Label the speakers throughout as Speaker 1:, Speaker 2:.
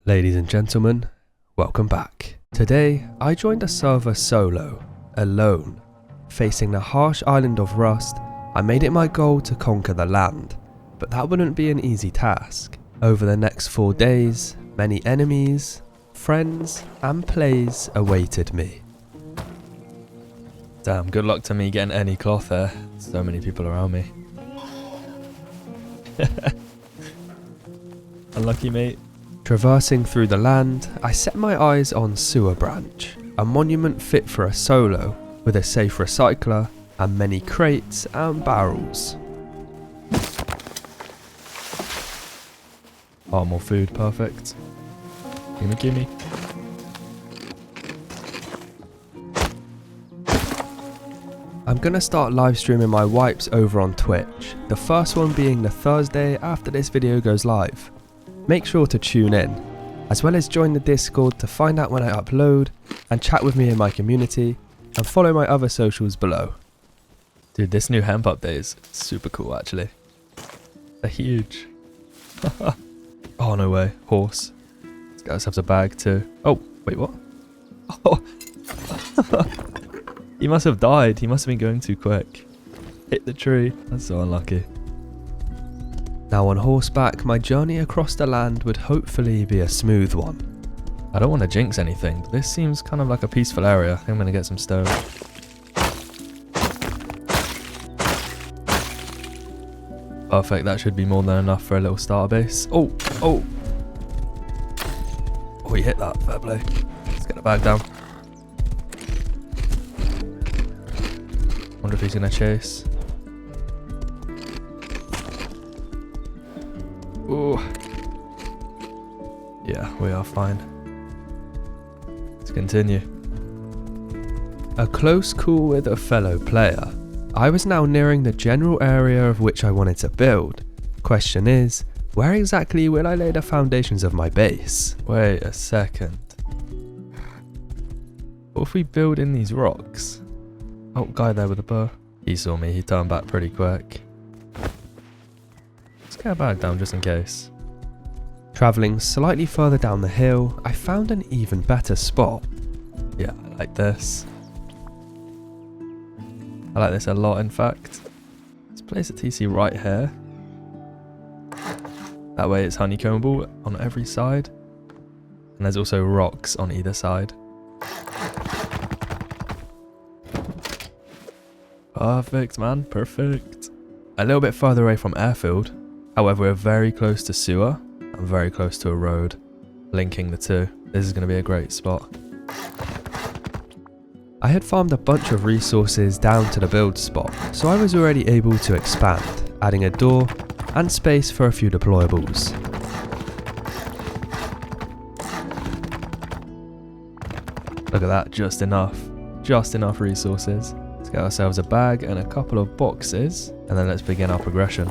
Speaker 1: Ladies and gentlemen, welcome back. Today, I joined a server solo, alone. Facing the harsh island of Rust, I made it my goal to conquer the land, but that wouldn't be an easy task. Over the next 4 days, many enemies, friends, and plays awaited me.
Speaker 2: Damn, good luck to me getting any cloth there. So many people around me. Unlucky, mate.
Speaker 1: Traversing through the land, I set my eyes on Sewer Branch, a monument fit for a solo, with a safe recycler and many crates and barrels.
Speaker 2: Oh, more food, perfect. Gimme.
Speaker 1: I'm gonna start live streaming my wipes over on Twitch, the first one being the Thursday after this video goes live. Make sure to tune in, as well as join the Discord to find out when I upload, and chat with me in my community, and follow my other socials below.
Speaker 2: Dude, this new hemp update is super cool, actually. They're huge. Oh, no way. Horse. This guy has a bag too. Oh, wait, what? Oh. He must have died. He must have been going too quick. Hit the tree. That's so unlucky.
Speaker 1: Now on horseback, my journey across the land would hopefully be a smooth one.
Speaker 2: I don't want to jinx anything, but this seems kind of like a peaceful area. I think I'm going to get some stone. Perfect, that should be more than enough for a little starter base. Oh, he hit that, fair play. Let's get the bag down. Wonder if he's going to chase. Oh, yeah, we are fine. Let's continue.
Speaker 1: A close call with a fellow player. I was now nearing the general area of which I wanted to build. Question is, where exactly will I lay the foundations of my base?
Speaker 2: Wait a second. What if we build in these rocks? Oh, guy there with a bow. He saw me, he turned back pretty quick. Let's get a bag down just in case.
Speaker 1: Travelling slightly further down the hill, I found an even better spot.
Speaker 2: Yeah, I like this. I like this a lot, in fact. Let's place a TC right here. That way it's honeycombable on every side. And there's also rocks on either side. Perfect, man. Perfect. A little bit further away from airfield. However, we're very close to sewer and very close to a road linking the two. This is going to be a great spot.
Speaker 1: I had farmed a bunch of resources down to the build spot, so I was already able to expand, adding a door and space for a few deployables.
Speaker 2: Look at that, just enough resources. Let's get ourselves a bag and a couple of boxes, and then let's begin our progression.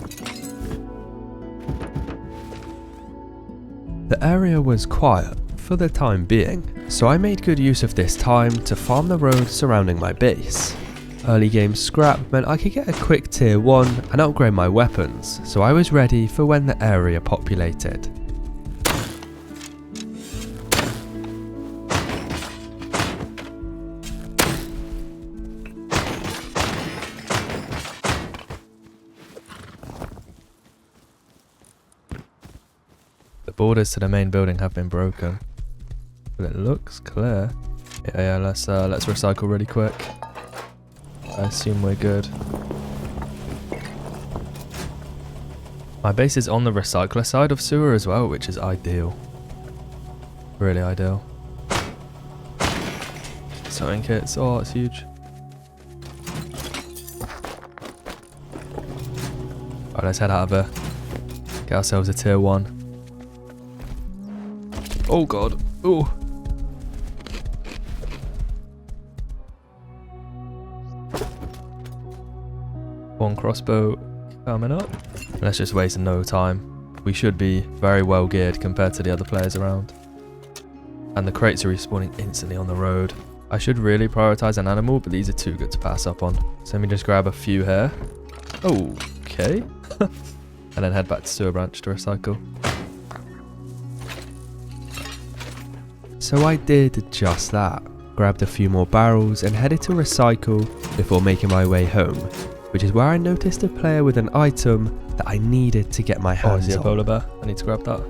Speaker 1: The area was quiet for the time being, so I made good use of this time to farm the road surrounding my base. Early game scrap meant I could get a quick tier 1 and upgrade my weapons, so I was ready for when the area populated.
Speaker 2: The borders to the main building have been broken, but it looks clear. Yeah, let's recycle really quick. I assume we're good. My base is on the recycler side of sewer as well, which is ideal. Really ideal. Sewing kits, oh, it's huge. Alright, let's head out of here. Get ourselves a tier 1. Oh god. Ooh. One crossbow coming up. Let's just waste no time. We should be very well geared compared to the other players around. And the crates are respawning instantly on the road. I should really prioritize an animal, but these are too good to pass up on. So let me just grab a few here. Okay. And then head back to Sewer Branch to recycle.
Speaker 1: So I did just that, grabbed a few more barrels and headed to recycle before making my way home, which is where I noticed a player with an item that I needed to get my
Speaker 2: Oh,
Speaker 1: hands
Speaker 2: is he a
Speaker 1: on.
Speaker 2: polar bear? I need to grab that.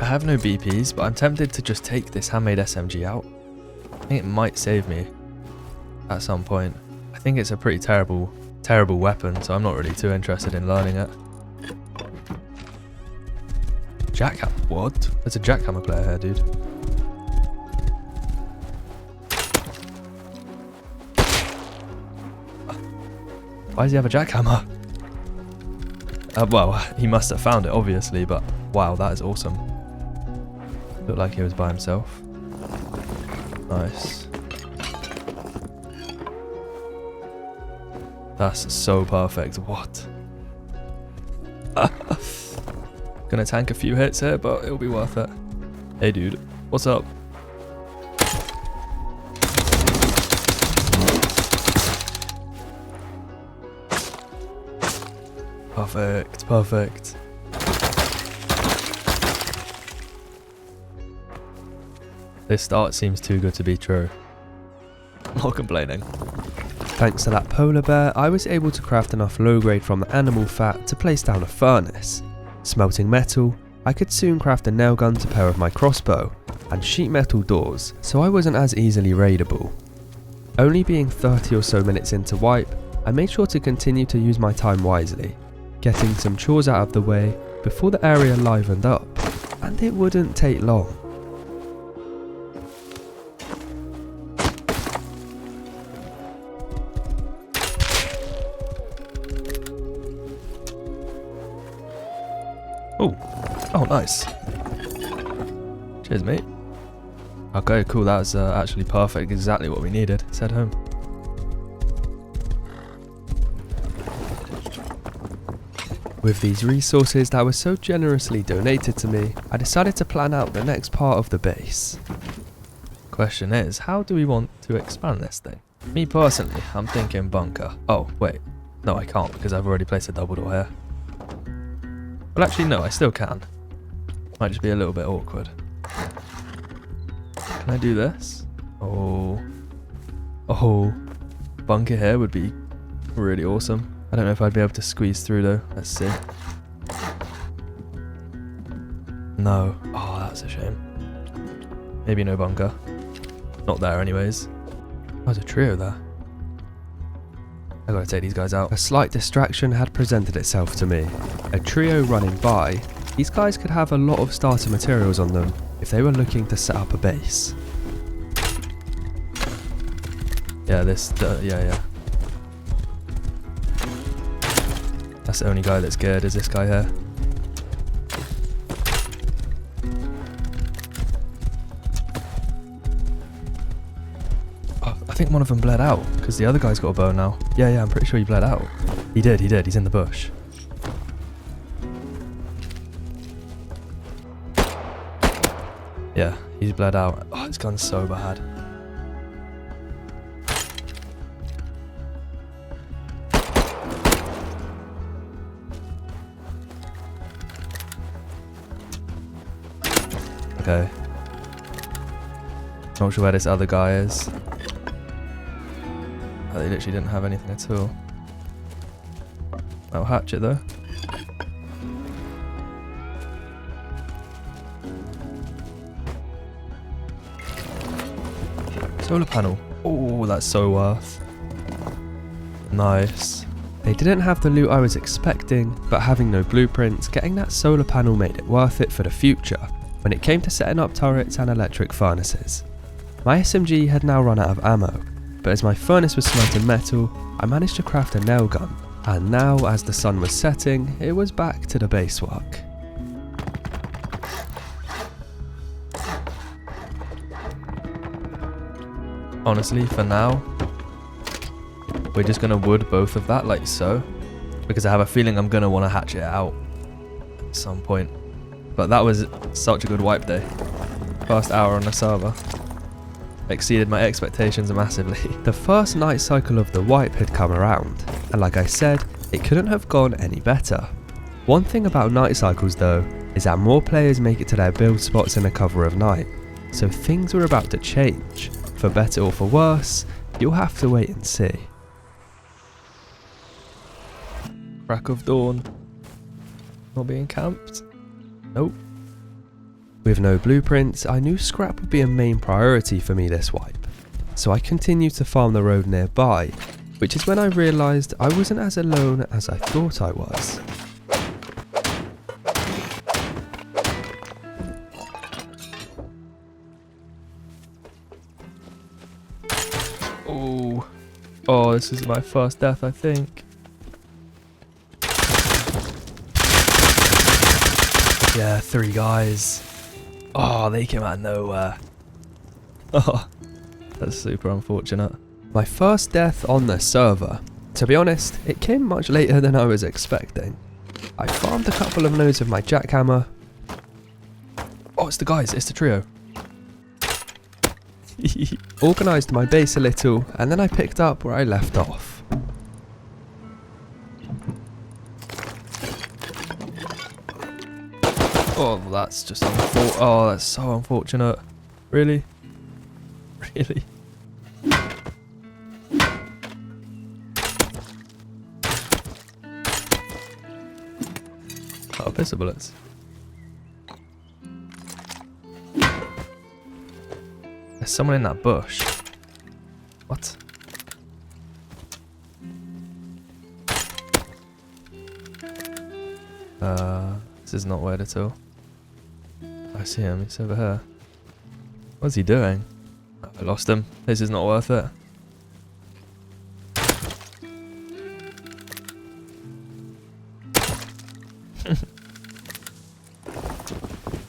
Speaker 2: I have no BPs, but I'm tempted to just take this handmade SMG out. I think it might save me at some point. I think it's a pretty terrible weapon, so I'm not really too interested in learning it. Jackhammer? What? There's a jackhammer player here, dude. Why does he have a jackhammer? Well, he must have found it, obviously, but wow, that is awesome. Looked like he was by himself. Nice. That's so perfect. What? Gonna tank a few hits here, but it'll be worth it. Hey dude, what's up? Perfect, perfect. This start seems too good to be true. I'm not complaining.
Speaker 1: Thanks to that polar bear, I was able to craft enough low grade from the animal fat to place down a furnace. Smelting metal, I could soon craft a nail gun to pair with my crossbow, and sheet metal doors, so I wasn't as easily raidable. Only being 30 or so minutes into wipe, I made sure to continue to use my time wisely, getting some chores out of the way before the area livened up, and it wouldn't take long.
Speaker 2: Oh, nice. Cheers, mate. Okay, cool. That was actually perfect. Exactly what we needed. Let's head home.
Speaker 1: With these resources that were so generously donated to me, I decided to plan out the next part of the base.
Speaker 2: Question is, how do we want to expand this thing? Me personally, I'm thinking bunker. Oh, wait. No, I can't because I've already placed a double door here. Well, actually, no, I still can. Might just be a little bit awkward. Can I do this? Oh. Bunker here would be really awesome. I don't know if I'd be able to squeeze through though. Let's see. No. Oh, that's a shame. Maybe no bunker. Not there anyways. Oh, there's a trio there. I gotta take these guys out.
Speaker 1: A slight distraction had presented itself to me. A trio running by, these guys could have a lot of starter materials on them if they were looking to set up a base.
Speaker 2: Yeah, yeah. That's the only guy that's geared, is this guy here. Oh, I think one of them bled out, because the other guy's got a bow now. Yeah, I'm pretty sure he bled out. He did, he's in the bush. Yeah, he's bled out. Oh, this gun's so bad. Okay. Not sure where this other guy is. Oh, they literally didn't have anything at all. I'll hatch it though. Solar panel. Oh, that's so worth. Nice.
Speaker 1: They didn't have the loot I was expecting, but having no blueprints, getting that solar panel made it worth it for the future when it came to setting up turrets and electric furnaces. My SMG had now run out of ammo, but as my furnace was smelting metal, I managed to craft a nail gun, and now as the sun was setting, it was back to the base work.
Speaker 2: Honestly, for now, we're just gonna wood both of that like so, because I have a feeling I'm gonna want to hatch it out at some point. But that was such a good wipe day. First hour on the server. Exceeded my expectations massively.
Speaker 1: The first night cycle of the wipe had come around, and like I said, it couldn't have gone any better. One thing about night cycles though, is that more players make it to their build spots in the cover of night, so things were about to change. For better or for worse, you'll have to wait and see.
Speaker 2: Crack of dawn. Not being camped? Nope.
Speaker 1: With no blueprints, I knew scrap would be a main priority for me this wipe, so I continued to farm the road nearby, which is when I realised I wasn't as alone as I thought I was.
Speaker 2: Oh, this is my first death, I think. Yeah, 3 guys. Oh, they came out of nowhere. Oh, that's super unfortunate.
Speaker 1: My first death on the server. To be honest, it came much later than I was expecting. I farmed a couple of nodes with my jackhammer.
Speaker 2: Oh, it's the guys, it's the trio.
Speaker 1: Organised my base a little, and then I picked up where I left off.
Speaker 2: Oh, that's just unfortunate. Oh, that's so unfortunate. Really? Really? Oh, pistol bullets. There's someone in that bush. What? This is not weird at all. I see him, he's over here. What's he doing? I lost him. This is not worth it.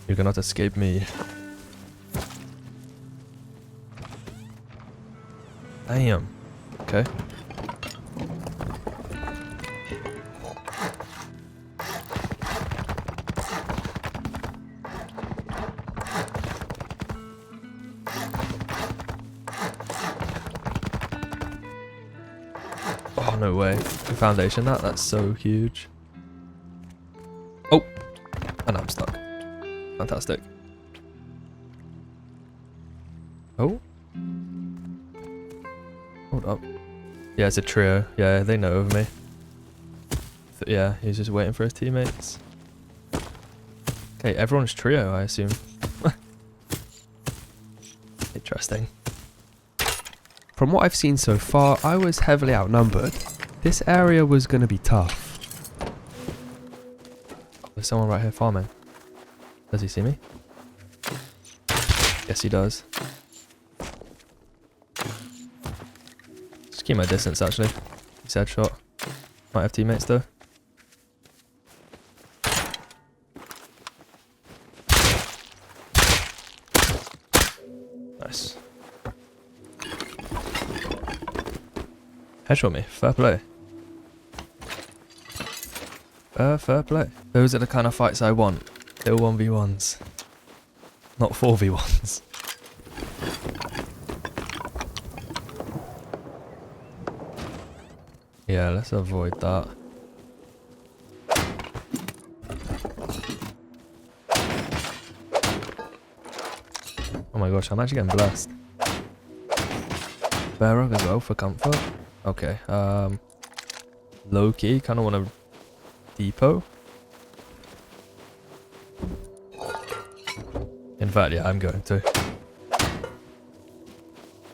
Speaker 2: You cannot escape me. Damn. Okay. Oh, no way. The foundation, that's so huge. Oh! And I'm stuck. Fantastic. Oh? Hold up. Yeah, it's a trio. Yeah, they know of me. Yeah, he's just waiting for his teammates. Okay, everyone's trio, I assume. Interesting.
Speaker 1: From what I've seen so far, I was heavily outnumbered. This area was going to be tough.
Speaker 2: There's someone right here farming. Does he see me? Yes, he does. Just keep my distance, actually. He's headshot. Might have teammates, though. Nice. Headshot me. Fair play. Fair play. Those are the kind of fights I want. Little 1v1s. Not 4v1s. Yeah, let's avoid that. Oh my gosh, I'm actually getting blessed. Bear rug as well for comfort. Okay, low key, kind of want to depot. In fact, yeah, I'm going to.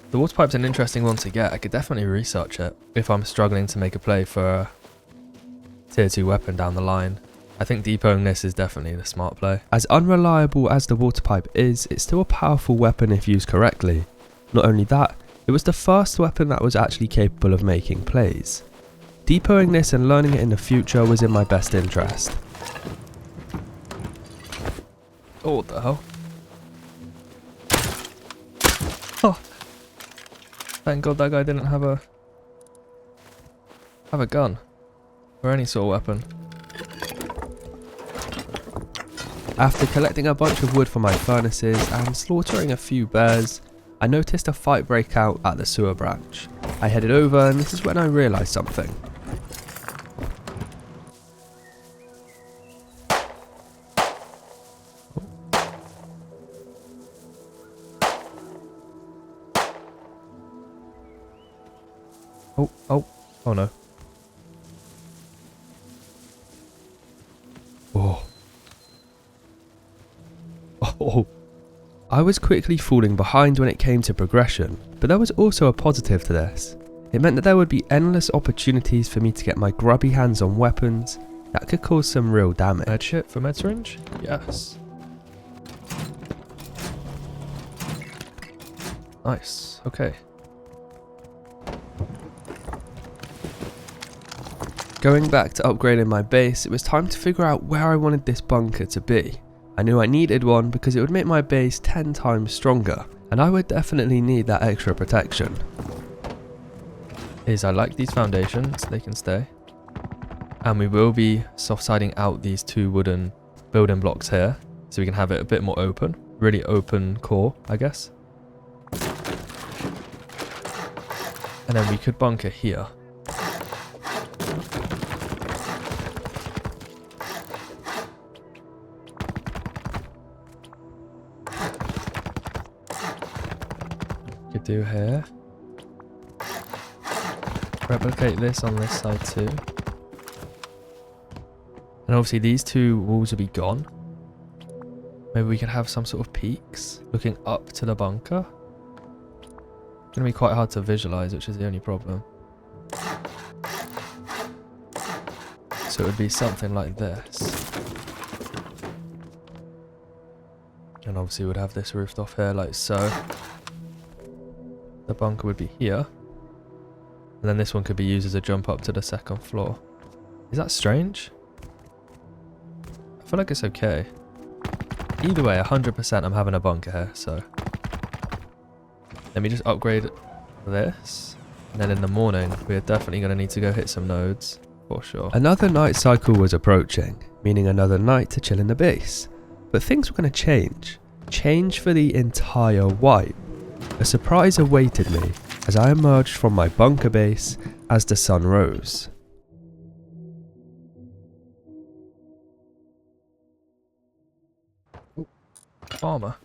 Speaker 2: The water pipe's an interesting one to get. I could definitely research it if I'm struggling to make a play for a tier 2 weapon down the line. I think depoting this is definitely the smart play.
Speaker 1: As unreliable as the water pipe is, it's still a powerful weapon if used correctly. Not only that, it was the first weapon that was actually capable of making plays. Depoting this and learning it in the future was in my best interest.
Speaker 2: Oh, what the hell? Oh. Thank God that guy didn't have a gun or any sort of weapon.
Speaker 1: After collecting a bunch of wood for my furnaces and slaughtering a few bears, I noticed a fight break out at the sewer branch. I headed over and this is when I realised something.
Speaker 2: Oh no. Oh.
Speaker 1: Oh. I was quickly falling behind when it came to progression, but there was also a positive to this. It meant that there would be endless opportunities for me to get my grubby hands on weapons that could cause some real damage.
Speaker 2: Med shit for med syringe? Yes. Nice. Okay.
Speaker 1: Going back to upgrading my base, it was time to figure out where I wanted this bunker to be. I knew I needed one because it would make my base 10 times stronger, and I would definitely need that extra protection.
Speaker 2: I like these foundations, they can stay. And we will be soft siding out these 2 wooden building blocks here, so we can have it a bit more open. Really open core, I guess. And then we could bunker here. Could do here. Replicate this on this side too. And obviously these 2 walls will be gone. Maybe we could have some sort of peaks looking up to the bunker. It's going to be quite hard to visualize, which is the only problem. So it would be something like this. And obviously we'd have this roofed off here like so. The bunker would be here. And then this one could be used as a jump up to the 2nd floor. Is that strange? I feel like it's okay. Either way, 100% I'm having a bunker here, so. Let me just upgrade this. And then in the morning, we're definitely going to need to go hit some nodes, for sure.
Speaker 1: Another night cycle was approaching, meaning another night to chill in the base. But things were going to change. Change for the entire wipe. A surprise awaited me as I emerged from my bunker base as the sun rose.
Speaker 2: Armor.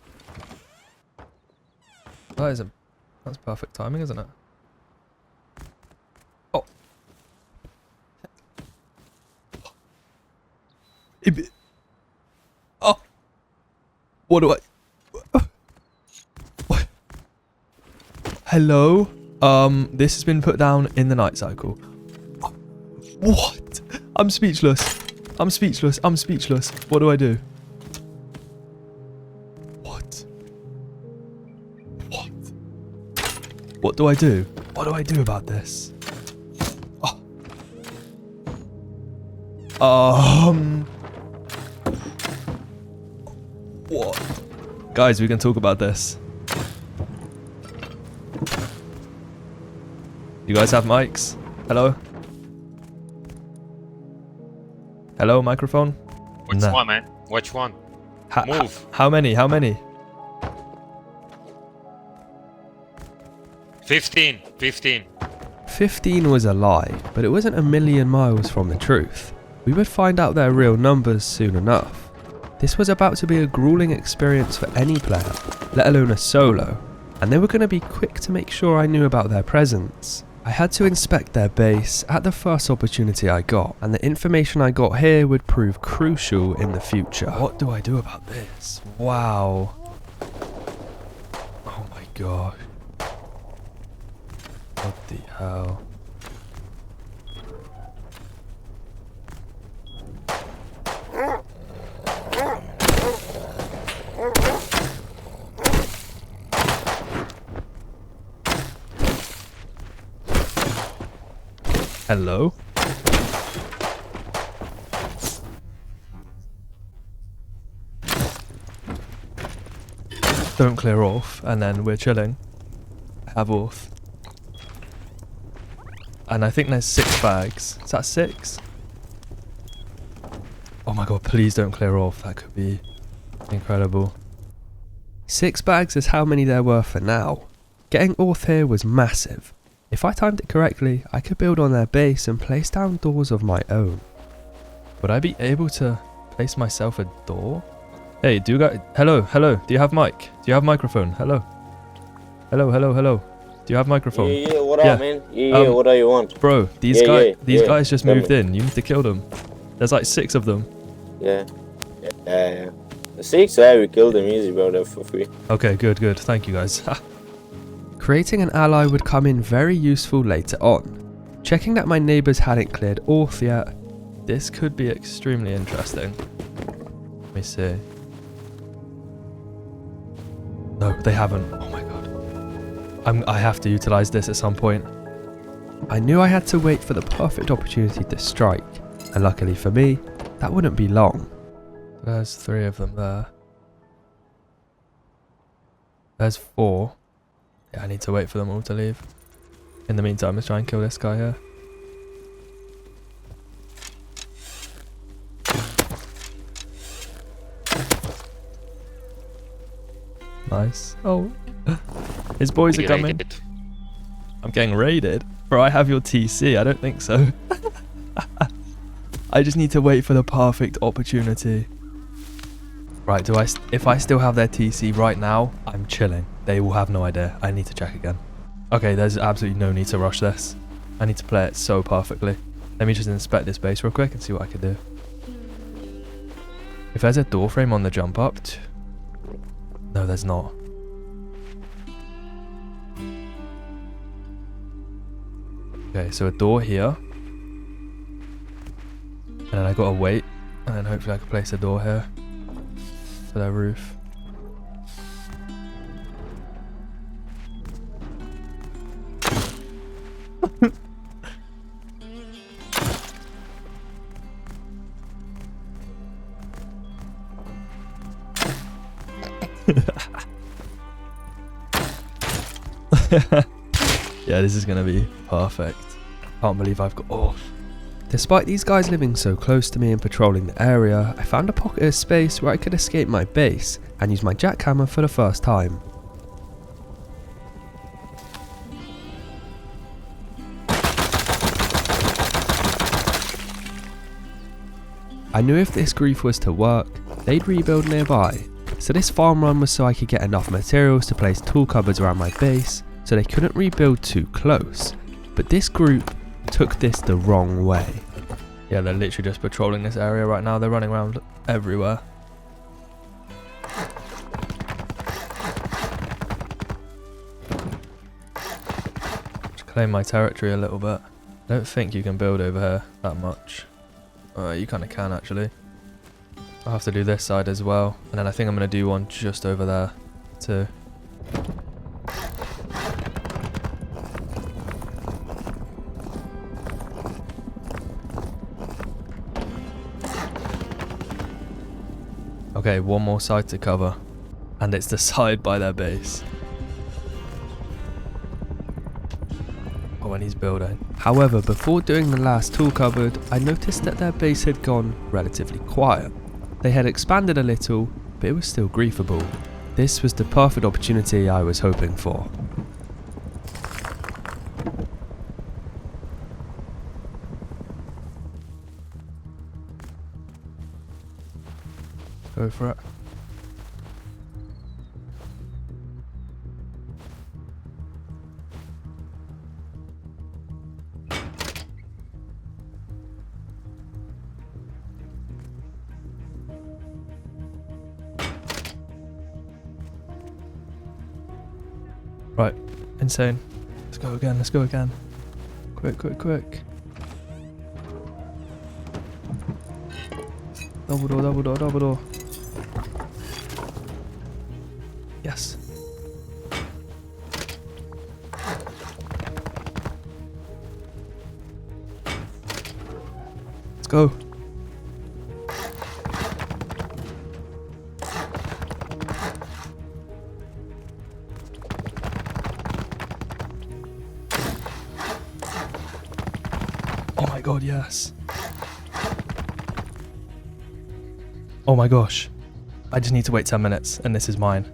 Speaker 2: That's perfect timing, isn't it? Oh.
Speaker 1: Oh. What do I... What?
Speaker 2: Hello? This has been put down in the night cycle. What? I'm speechless. I'm speechless. I'm speechless. What do I do? What do I do? What do I do about this? What? Guys, we can talk about this. You guys have mics? Hello? Hello, microphone?
Speaker 3: Which one, man? Which one? Move.
Speaker 2: How many? How many?
Speaker 3: 15.
Speaker 1: 15 was a lie, but it wasn't a million miles from the truth. We would find out their real numbers soon enough. This was about to be a grueling experience for any player, let alone a solo, and they were going to be quick to make sure I knew about their presence. I had to inspect their base at the first opportunity I got, and the information I got here would prove crucial in the future.
Speaker 2: What do I do about this? Wow. Oh my gosh. What the hell? Hello? Don't clear off, and then we're chilling. Have off. And I think there's 6 bags. Is that 6? Oh my god, please don't clear off. That could be incredible.
Speaker 1: 6 bags is how many there were for now. Getting Orth here was massive. If I timed it correctly, I could build on their base and place down doors of my own.
Speaker 2: Would I be able to place myself a door? Hey, do you guys... Hello, do you have mic? Do you have microphone? Hello? Hello? Do you have microphone?
Speaker 4: Yeah, what
Speaker 2: Yeah.
Speaker 4: up, man? Yeah, what do you want?
Speaker 2: Bro, these
Speaker 4: Yeah,
Speaker 2: guys just
Speaker 4: tell
Speaker 2: moved
Speaker 4: me.
Speaker 2: in. You need to kill them. There's like 6 of them.
Speaker 4: Yeah. The 6, yeah, we killed them easy, bro. They're for free.
Speaker 2: Okay, good. Thank you guys.
Speaker 1: Creating an ally would come in very useful later on. Checking that my neighbours hadn't cleared Orth yet.
Speaker 2: This could be extremely interesting. Let me see. No, they haven't. Oh my god. I have to utilize this at some point.
Speaker 1: I knew I had to wait for the perfect opportunity to strike, and luckily for me, that wouldn't be long.
Speaker 2: There's 3 of them there. There's 4. Yeah, I need to wait for them all to leave. In the meantime, let's try and kill this guy here. Nice. Oh. His boys are coming.
Speaker 3: Raided.
Speaker 2: I'm getting raided. Bro, I have your TC. I don't think so. I just need to wait for the perfect opportunity. Right, if I still have their TC right now, I'm chilling. They will have no idea. I need to check again. Okay, there's absolutely no need to rush this. I need to play it so perfectly. Let me just inspect this base real quick and see what I can do. If there's a door frame on the jump up... No, there's not. Okay, so a door here. And then I gotta wait. And then hopefully I can place a door here. For their roof. Yeah, this is gonna be perfect. Can't believe I've got... Oh.
Speaker 1: Despite these guys living so close to me and patrolling the area, I found a pocket of space where I could escape my base and use my jackhammer for the first time. I knew if this grief was to work, they'd rebuild nearby, so this farm run was so I could get enough materials to place tool cupboards around my base so they couldn't rebuild too close. But this group took this the wrong way.
Speaker 2: Yeah, they're literally just patrolling this area right now. They're running around everywhere. Just claim my territory a little bit. I don't think you can build over here that much. You kind of can actually. I'll have to do this side as well. And then I think I'm going to do one just over there too. Okay, one more side to cover. And it's the side by their base. Oh, and he's building.
Speaker 1: However, before doing the last tool cupboard, I noticed that their base had gone relatively quiet. They had expanded a little, but it was still griefable. This was the perfect opportunity I was hoping for.
Speaker 2: Go for it. Right, insane. Let's go again, let's go again. Quick, quick, quick. Double door, double door, double door. Yes. Let's go. Oh my god, yes. Oh my gosh. I just need to wait 10 minutes and this is mine.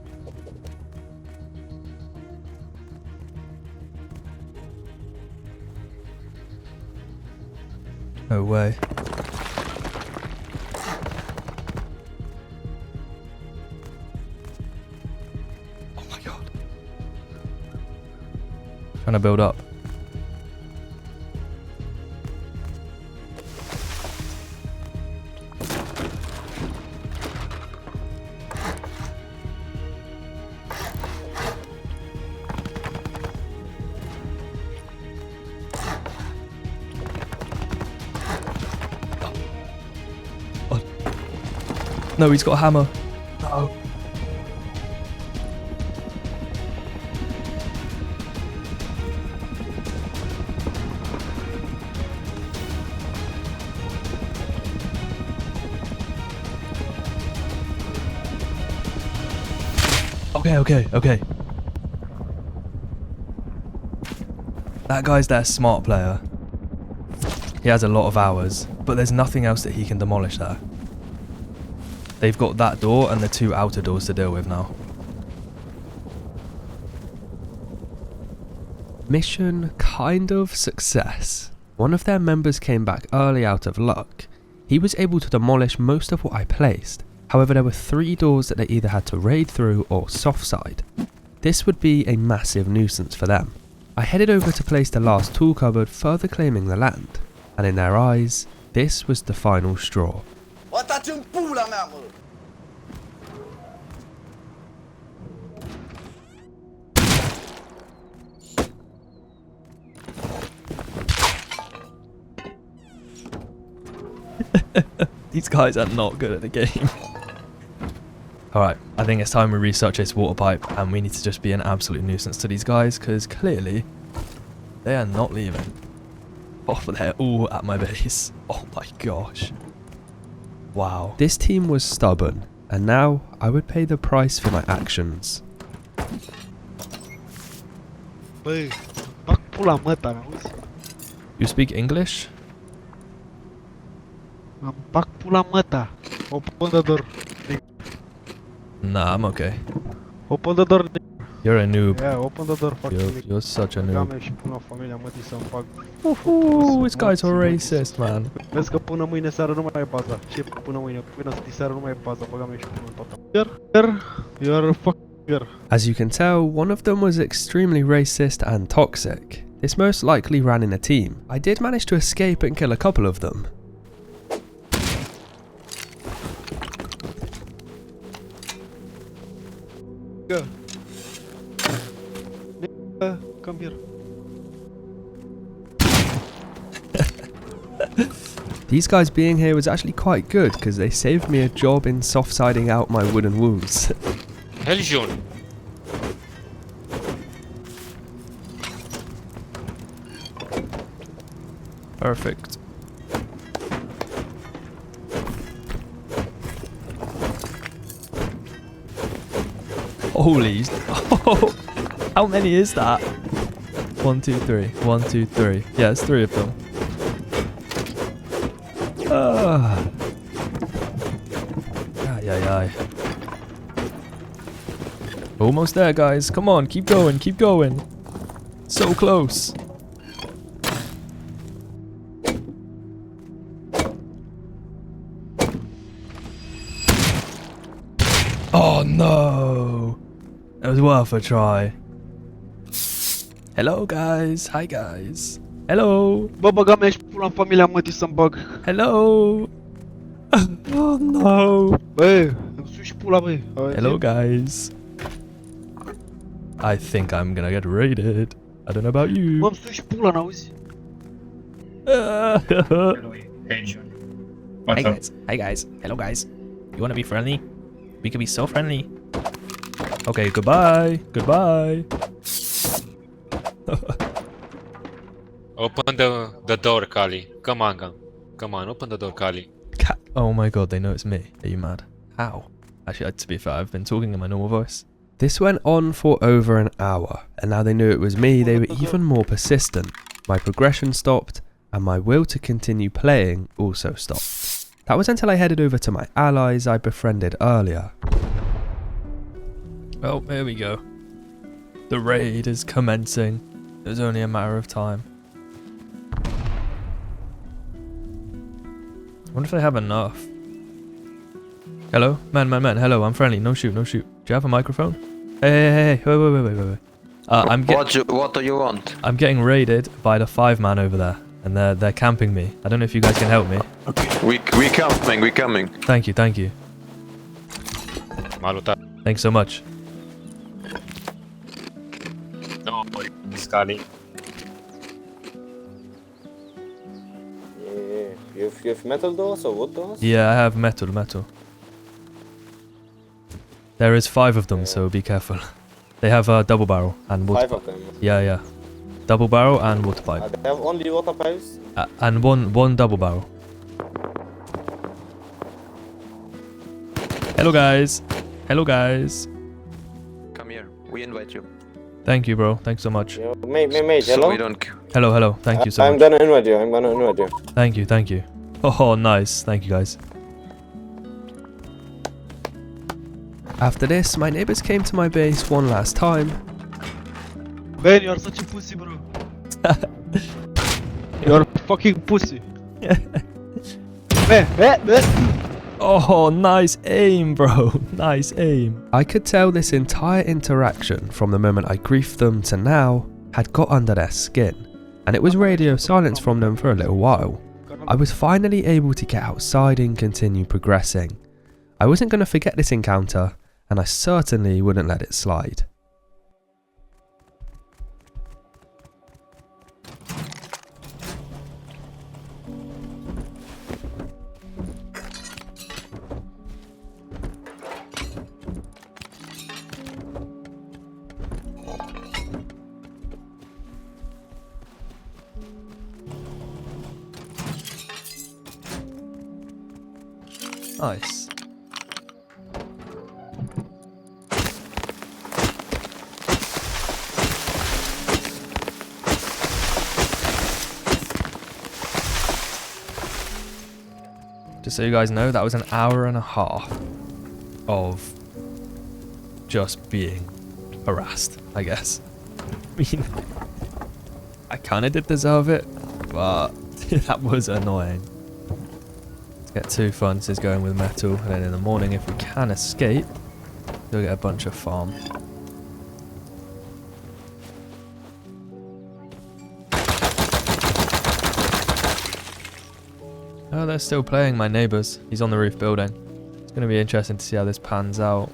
Speaker 2: No way. Oh my god. Trying to build up. No, he's got a hammer. No. Okay. That guy's their smart player. He has a lot of hours, but there's nothing else that he can demolish there. They've got that door and the 2 outer doors to deal with now.
Speaker 1: Mission kind of success. One of their members came back early out of luck. He was able to demolish most of what I placed. However, there were 3 doors that they either had to raid through or soft side. This would be a massive nuisance for them. I headed over to place the last tool cupboard, further claiming the land. And in their eyes, this was the final straw.
Speaker 2: These guys are not good at the game. Alright, I think it's time we research this water pipe and we need to just be an absolute nuisance to these guys because clearly they are not leaving. Oh, they're all at my base. Oh my gosh. Wow.
Speaker 1: This team was stubborn, and now I would pay the price for my actions.
Speaker 2: You speak English? Nah, I'm okay.
Speaker 5: Open the door.
Speaker 2: You're a noob.
Speaker 5: Yeah, open the door.
Speaker 2: You're such a noob.
Speaker 5: Și până familia mătii să-mi fac.
Speaker 2: This guy's a racist, man.
Speaker 5: Vezi că până mâine seară nu mai e baza. Ce până mâine? Până seară nu mai e baza. Băga mea și până toată. You're a fucker.
Speaker 1: As you can tell, one of them was extremely racist and toxic. This most likely ran in a team. I did manage to escape and kill a couple of them.
Speaker 5: Go. Come here.
Speaker 1: These guys being here was actually quite good because they saved me a job in soft-siding out my wooden walls.
Speaker 3: Helion.
Speaker 2: Perfect. Holy. Oh, how many is that? 1, 2, 3. 1, 2, 3. Yeah, it's 3 of them. Ay. Almost there, guys. Come on, keep going, keep going. So close. Oh no! It was worth a try. Hello guys, hi guys. Hello.
Speaker 5: Bă, băga mea și pula în familia mătii să-mi bag.
Speaker 2: Hello. Oh no.
Speaker 5: Bă, îmi suși pula, bă.
Speaker 2: Hello guys. I think I'm gonna get raided. I don't know about you.
Speaker 5: Mă, îmi suși pula, n-auzi?
Speaker 6: Hey guys. Hey guys. Hello guys. You wanna be friendly? We can be so friendly.
Speaker 2: Okay, goodbye. Goodbye.
Speaker 3: Open the door, Cali. Come on, open the door, Cali.
Speaker 2: Oh my god, they know it's me. Are you mad? How? Actually, to be fair, I've been talking in my normal voice.
Speaker 1: This went on for over an hour, and now they knew it was me, they were even more persistent. My progression stopped, and my will to continue playing also stopped. That was until I headed over to my allies I befriended earlier.
Speaker 2: Well, here we go. The raid is commencing. It was only a matter of time. I wonder if they have enough. Hello? Man, hello, I'm friendly. No shoot. Do you have a microphone? Hey, wait.
Speaker 7: What do you want?
Speaker 2: I'm getting raided by the 5-man over there, and they're camping me. I don't know if you guys can help me.
Speaker 7: We coming.
Speaker 2: Thank you.
Speaker 3: Maluta.
Speaker 2: Thanks so much.
Speaker 3: No, Cali.
Speaker 4: Yeah. You have metal doors or wood doors?
Speaker 2: Yeah, I have metal. There is 5 of them, so be careful. They have a double barrel and water
Speaker 4: 5 of them.
Speaker 2: Yeah. Double barrel and water pipe.
Speaker 4: They have only water pipes?
Speaker 2: And one double barrel. Hello guys. Hello guys.
Speaker 7: Come here. We invite you.
Speaker 2: Thank you, bro. Thanks so much.
Speaker 4: Yo, mate,
Speaker 7: So
Speaker 4: hello?
Speaker 7: we don't.
Speaker 2: Hello. Thank you so
Speaker 4: I'm
Speaker 2: much.
Speaker 4: gonna invite you, I'm gonna invite you.
Speaker 2: Thank you. Oh, nice. Thank you, guys.
Speaker 1: After this, my neighbours came to my base one last time.
Speaker 5: Ben, you're such a pussy, bro. You're a fucking pussy. Ben.
Speaker 2: Oh, nice aim, bro. Nice aim.
Speaker 1: I could tell this entire interaction from the moment I griefed them to now had got under their skin, and it was radio silence from them for a little while. I was finally able to get outside and continue progressing. I wasn't going to forget this encounter, and I certainly wouldn't let it slide.
Speaker 2: Nice. Just so you guys know, that was an hour and a half of just being harassed, I guess. I mean, I kind of did deserve it, but that was annoying. Let's get 2 furnaces going with metal, and then in the morning, if we can escape, we'll get a bunch of farm. Oh, they're still playing, my neighbours. He's on the roof building. It's going to be interesting to see how this pans out.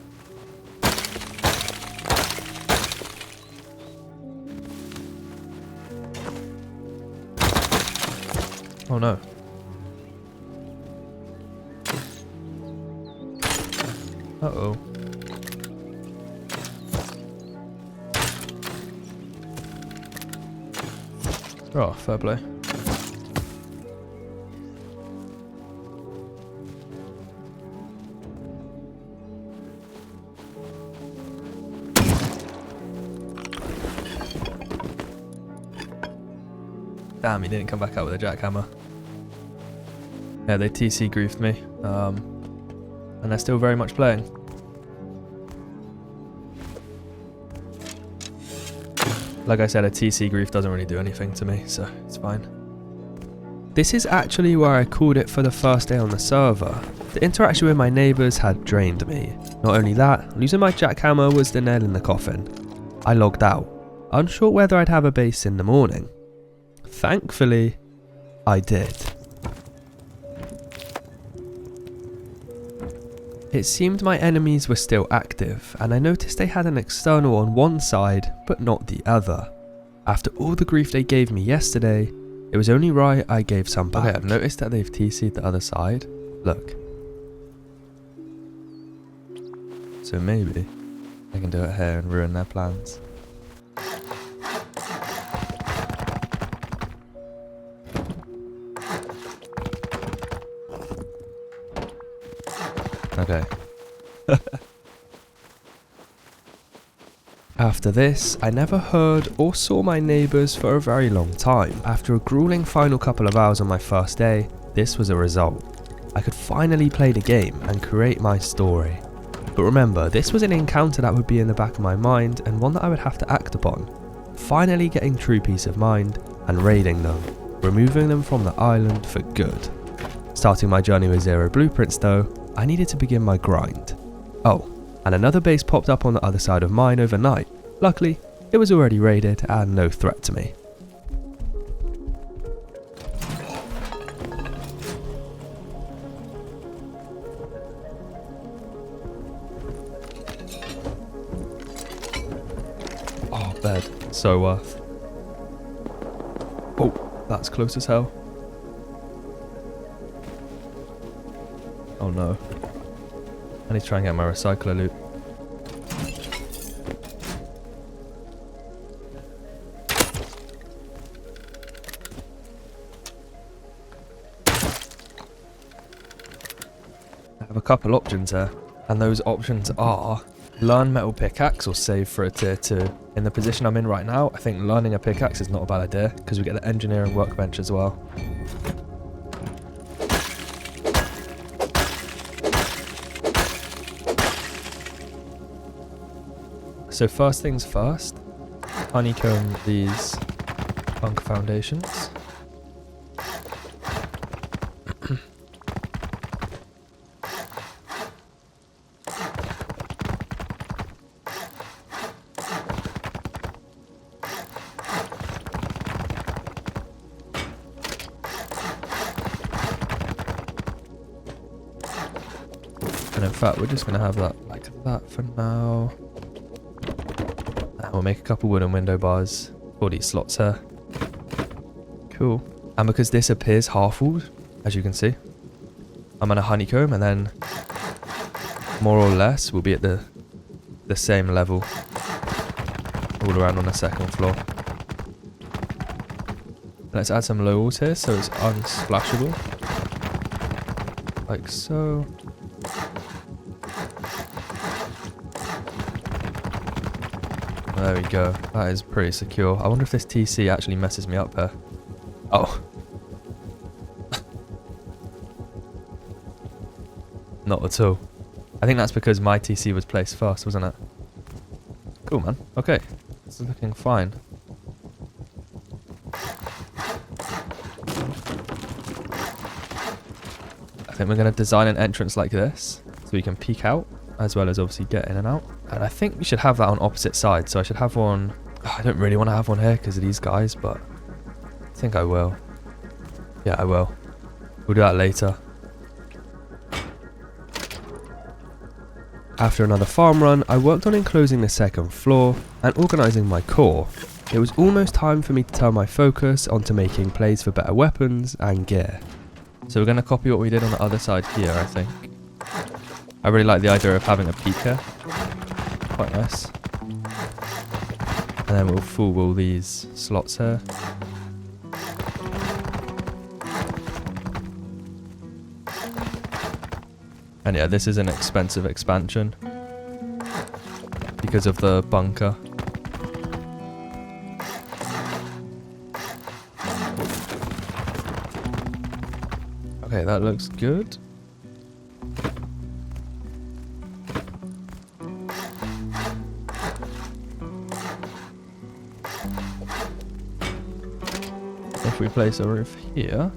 Speaker 2: Oh no. Uh-oh. Oh, fair play. Damn, he didn't come back out with a jackhammer. Yeah, they TC griefed me. And they're still very much playing. Like I said, a TC grief doesn't really do anything to me, so it's fine.
Speaker 1: This is actually where I called it for the first day on the server. The interaction with my neighbours had drained me. Not only that, losing my jackhammer was the nail in the coffin. I logged out, unsure whether I'd have a base in the morning. Thankfully, I did. It seemed my enemies were still active, and I noticed they had an external on one side, but not the other. After all the grief they gave me yesterday, it was only right I gave some back. Okay, I've noticed that they've TC'd the other side. Look. So maybe I can do it here and ruin their plans. Okay. After this, I never heard or saw my neighbours for a very long time. After a grueling final couple of hours on my first day, this was a result. I could finally play the game and create my story. But remember, this was an encounter that would be in the back of my mind and one that I would have to act upon. Finally getting true peace of mind and raiding them, removing them from the island for good. Starting my journey with 0 blueprints though, I needed to begin my grind. Oh, and another base popped up on the other side of mine overnight. Luckily, it was already raided and no threat to me.
Speaker 2: Oh, bed. So worth. Oh, that's close as hell. Oh no. I need to try and get my recycler loot. couple options here, and those options are learn metal pickaxe or save for a tier 2. In the position I'm in right now, I think learning a pickaxe is not a bad idea because we get the engineering workbench as well. So first things first, honeycomb these bunker foundations. And in fact, we're just going to have that like that for now. And we'll make a couple wooden window bars for these slots here. Cool. And because this appears half-walled, as you can see, I'm on a honeycomb, and then more or less we'll be at the same level all around on the second floor. Let's add some low walls here so it's unsplashable. Like so. There we go. That is pretty secure. I wonder if this TC actually messes me up here. Oh. Not at all. I think that's because my TC was placed first, wasn't it? Cool, man. Okay. This is looking fine. I think we're going to design an entrance like this so we can peek out, as well as obviously get in and out. And I think we should have that on opposite sides. So I should have one. I don't really want to have one here because of these guys, but I think I will. Yeah, I will. We'll do that later. After another farm run, I worked on enclosing the second floor and organising my core. It was almost time for me to turn my focus onto making plays for better weapons and gear. So we're going to copy what we did on the other side here, I think. I really like the idea of having a peak here. Quite nice. And then we'll full wall these slots here. And yeah, this is an expensive expansion because of the bunker. Okay, that looks good. If we place a roof here,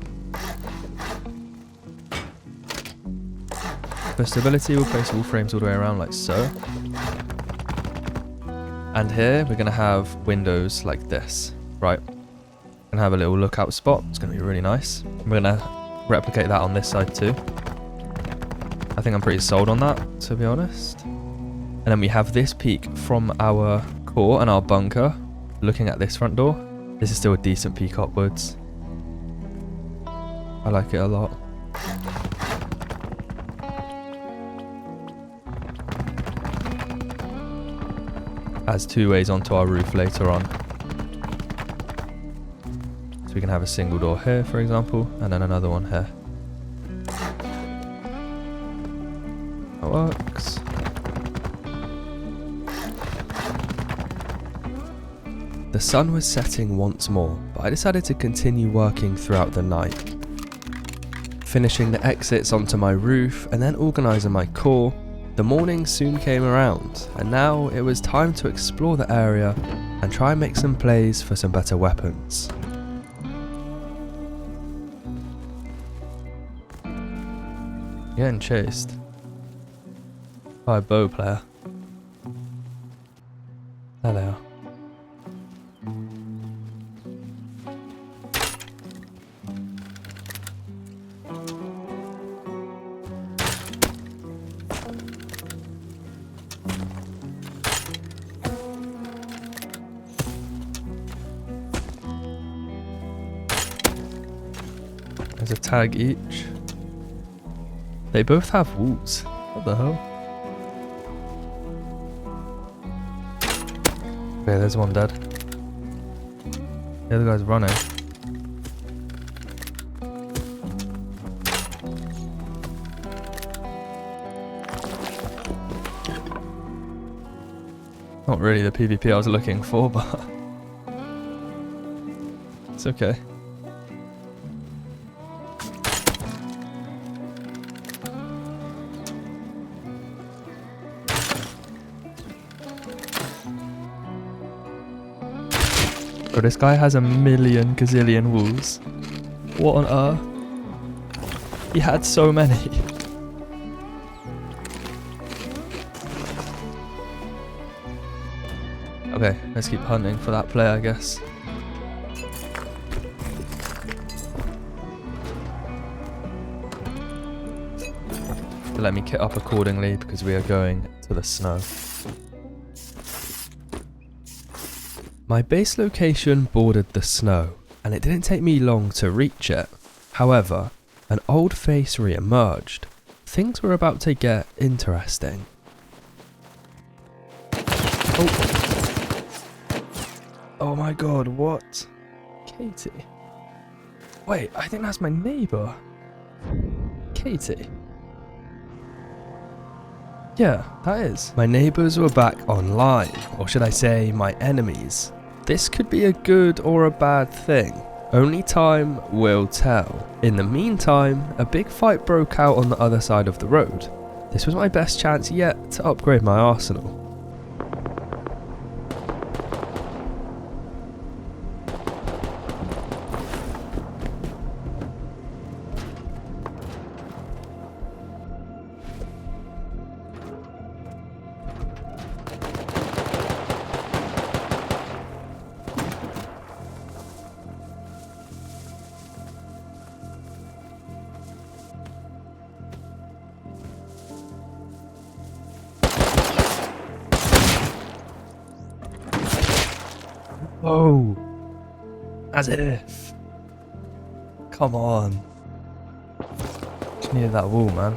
Speaker 2: for stability we'll place wall frames all the way around like so. And here we're going to have windows like this, right? We're going to have a little lookout spot. It's going to be really nice. We're going to replicate that on this side too. I think I'm pretty sold on that, to be honest. And then we have this peak from our core and our bunker looking at this front door. This is still a decent peak upwards. I like it a lot. Adds two ways onto our roof later on. So we can have a single door here, for example, and then another one here. That works. The sun was setting once more, but I decided to continue working throughout the night. Finishing the exits onto my roof and then organising my core, the morning soon came around, and now it was time to explore the area and try and make some plays for some better weapons. Getting chased by a bow player. There they are. There's a tag each. They both have walls. What the hell? Okay, there's one dead. The other guy's running. Not really the PvP I was looking for, but it's okay. Bro, this guy has a million gazillion wolves. What on earth? He had so many. Okay, let's keep hunting for that player, I guess. Let me kit up accordingly because we are going to the snow. My base location bordered the snow, and it didn't take me long to reach it. However, an old face re-emerged. Things were about to get interesting. Oh my god, what? Katie? Wait, I think that's my neighbour. Katie? Yeah, that is. My neighbours were back online, or should I say my enemies. This could be a good or a bad thing. Only time will tell. In the meantime, a big fight broke out on the other side of the road. This was my best chance yet to upgrade my arsenal. Oh, as if. Come on. Just needed that wall, man.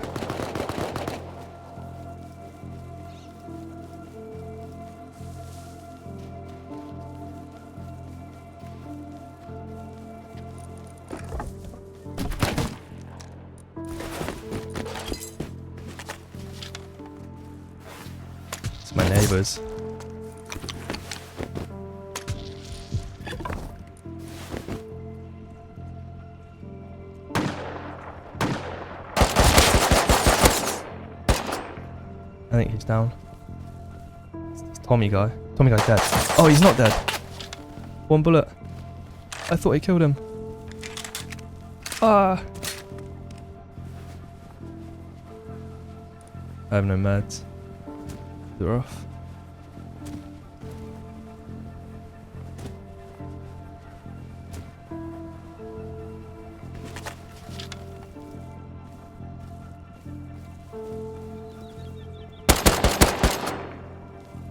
Speaker 2: It's my neighbours. I think he's down. It's Tommy guy. Tommy guy's dead. Oh, he's not dead. One bullet. I thought he killed him. Ah. I have no meds. They're off.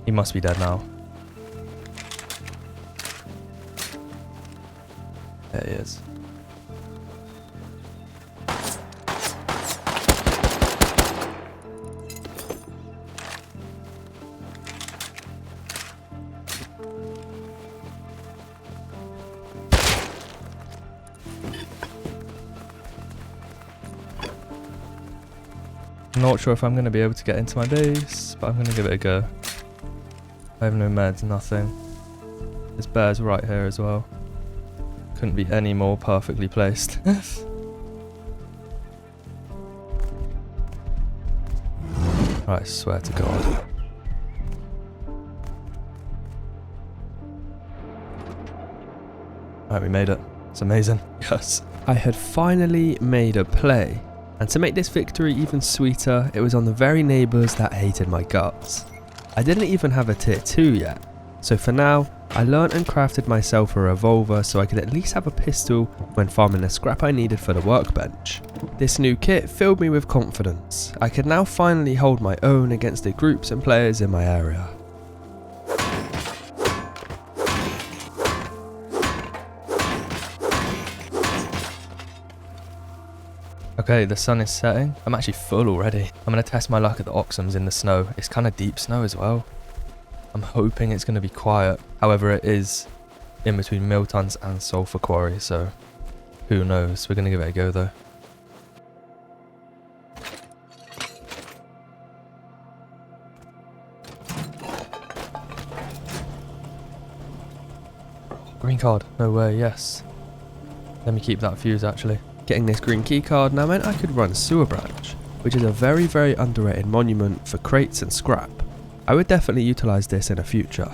Speaker 2: He must be dead now. There he is. I'm not sure if I'm going to be able to get into my base, but I'm going to give it a go. I have no meds, nothing. This bear's right here as well. Couldn't be any more perfectly placed. I swear to God. Alright, we made it. It's amazing. Yes. I had finally made a play. And to make this victory even sweeter, it was on the very neighbours that hated my guts. I didn't even have a tier 2 yet, so for now, I learnt and crafted myself a revolver so I could at least have a pistol when farming the scrap I needed for the workbench. This new kit filled me with confidence. I could now finally hold my own against the groups and players in my area. Okay, the sun is setting. I'm actually full already. I'm going to test my luck at the Oxums in the snow. It's kind of deep snow as well. I'm hoping it's going to be quiet. However, it is in between Miltons and Sulphur Quarry, so who knows. We're going to give it a go though. Green card. No way, yes. Let me keep that fuse actually.
Speaker 1: Getting this green key card now meant I could run Sewer Branch, which is a very, very underrated monument for crates and scrap. I would definitely utilise this in the future.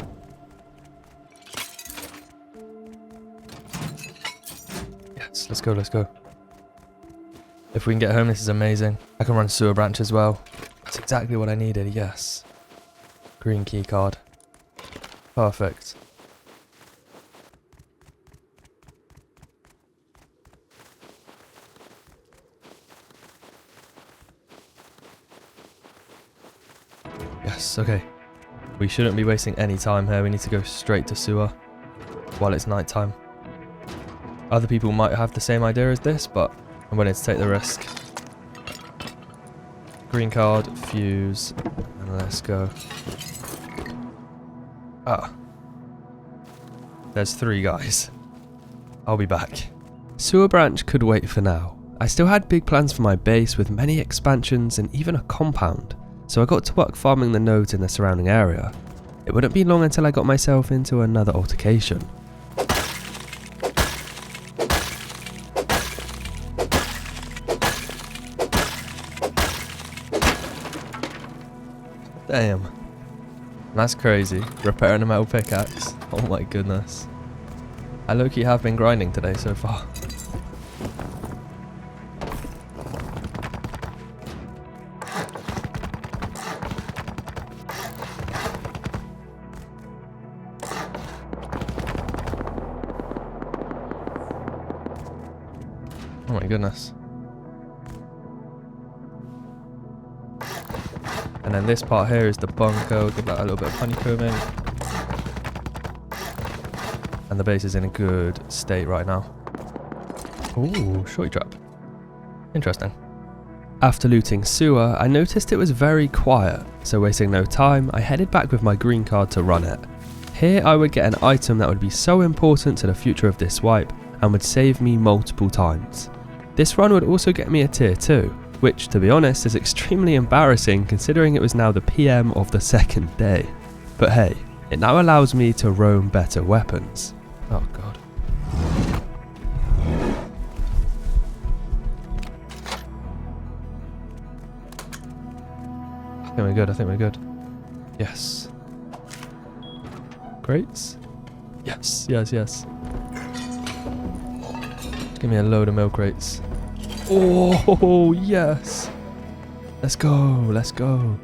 Speaker 2: Yes, let's go, let's go. If we can get home, this is amazing. I can run Sewer Branch as well. That's exactly what I needed, yes. Green key card. Perfect. Yes, okay. We shouldn't be wasting any time here. We need to go straight to sewer while it's night time. Other people might have the same idea as this, but I'm willing to take the risk. Green card, fuse, and let's go. Ah. There's 3 guys. I'll be back.
Speaker 1: Sewer Branch could wait for now. I still had big plans for my base with many expansions and even a compound, so I got to work farming the nodes in the surrounding area. It wouldn't be long until I got myself into another altercation.
Speaker 2: Damn. That's crazy. Repairing a metal pickaxe. Oh my goodness. I low-key have been grinding today so far. Oh my goodness. And then this part here is the bunker. We'll give that a little bit of honeycombing. And the base is in a good state right now. Ooh, shorty trap. Interesting.
Speaker 1: After looting sewer, I noticed it was very quiet, so wasting no time, I headed back with my green card to run it. Here I would get an item that would be so important to the future of this wipe and would save me multiple times. This run would also get me a tier 2, which to be honest is extremely embarrassing considering it was now the PM of the second day. But hey, it now allows me to roam better weapons.
Speaker 2: Oh god. I think we're good, I think we're good. Yes. Crates? Yes, yes, yes. Give me a load of milk crates. Oh, yes. Let's go, let's go.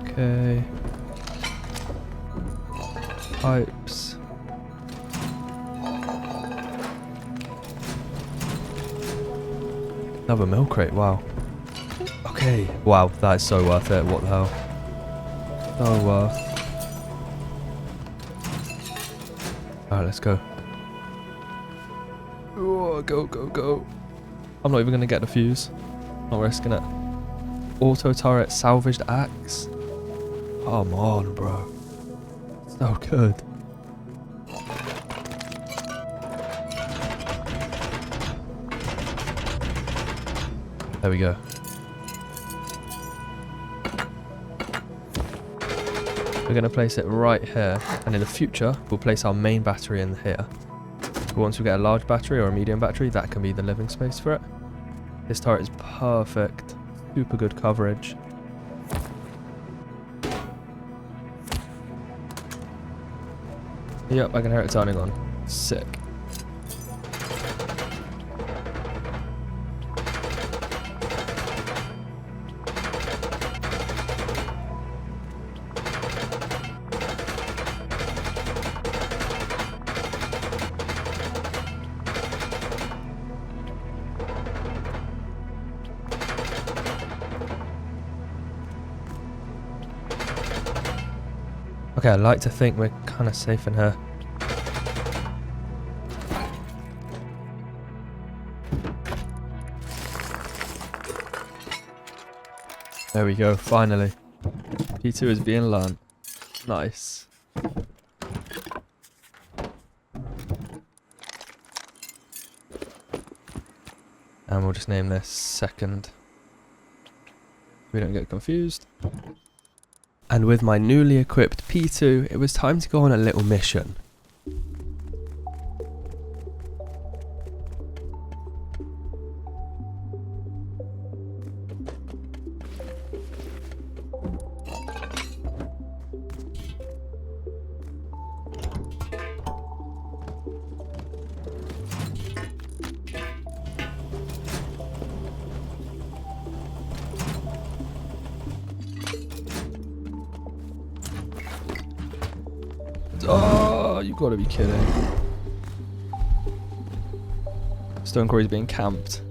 Speaker 2: Okay. Pipes. Another milk crate, wow. Okay, wow, that is so worth it, what the hell. So worth. Alright, let's go. Oh, go, go, go. I'm not even going to get the fuse. Not risking it. Auto turret salvaged axe. Come on, bro. So good. There we go. We're going to place it right here, and in the future we'll place our main battery in here. But once we get a large battery or a medium battery, that can be the living space for it. This turret is perfect. Super good coverage. Yep, I can hear it turning on. Sick. Okay, I like to think we're kind of safe in here. There we go, finally. P2 is being learned. Nice. And we'll just name this second. We don't get confused.
Speaker 1: And with my newly equipped P2, it was time to go on a little mission.
Speaker 2: Oh, you gotta be kidding. Stone quarry's being camped.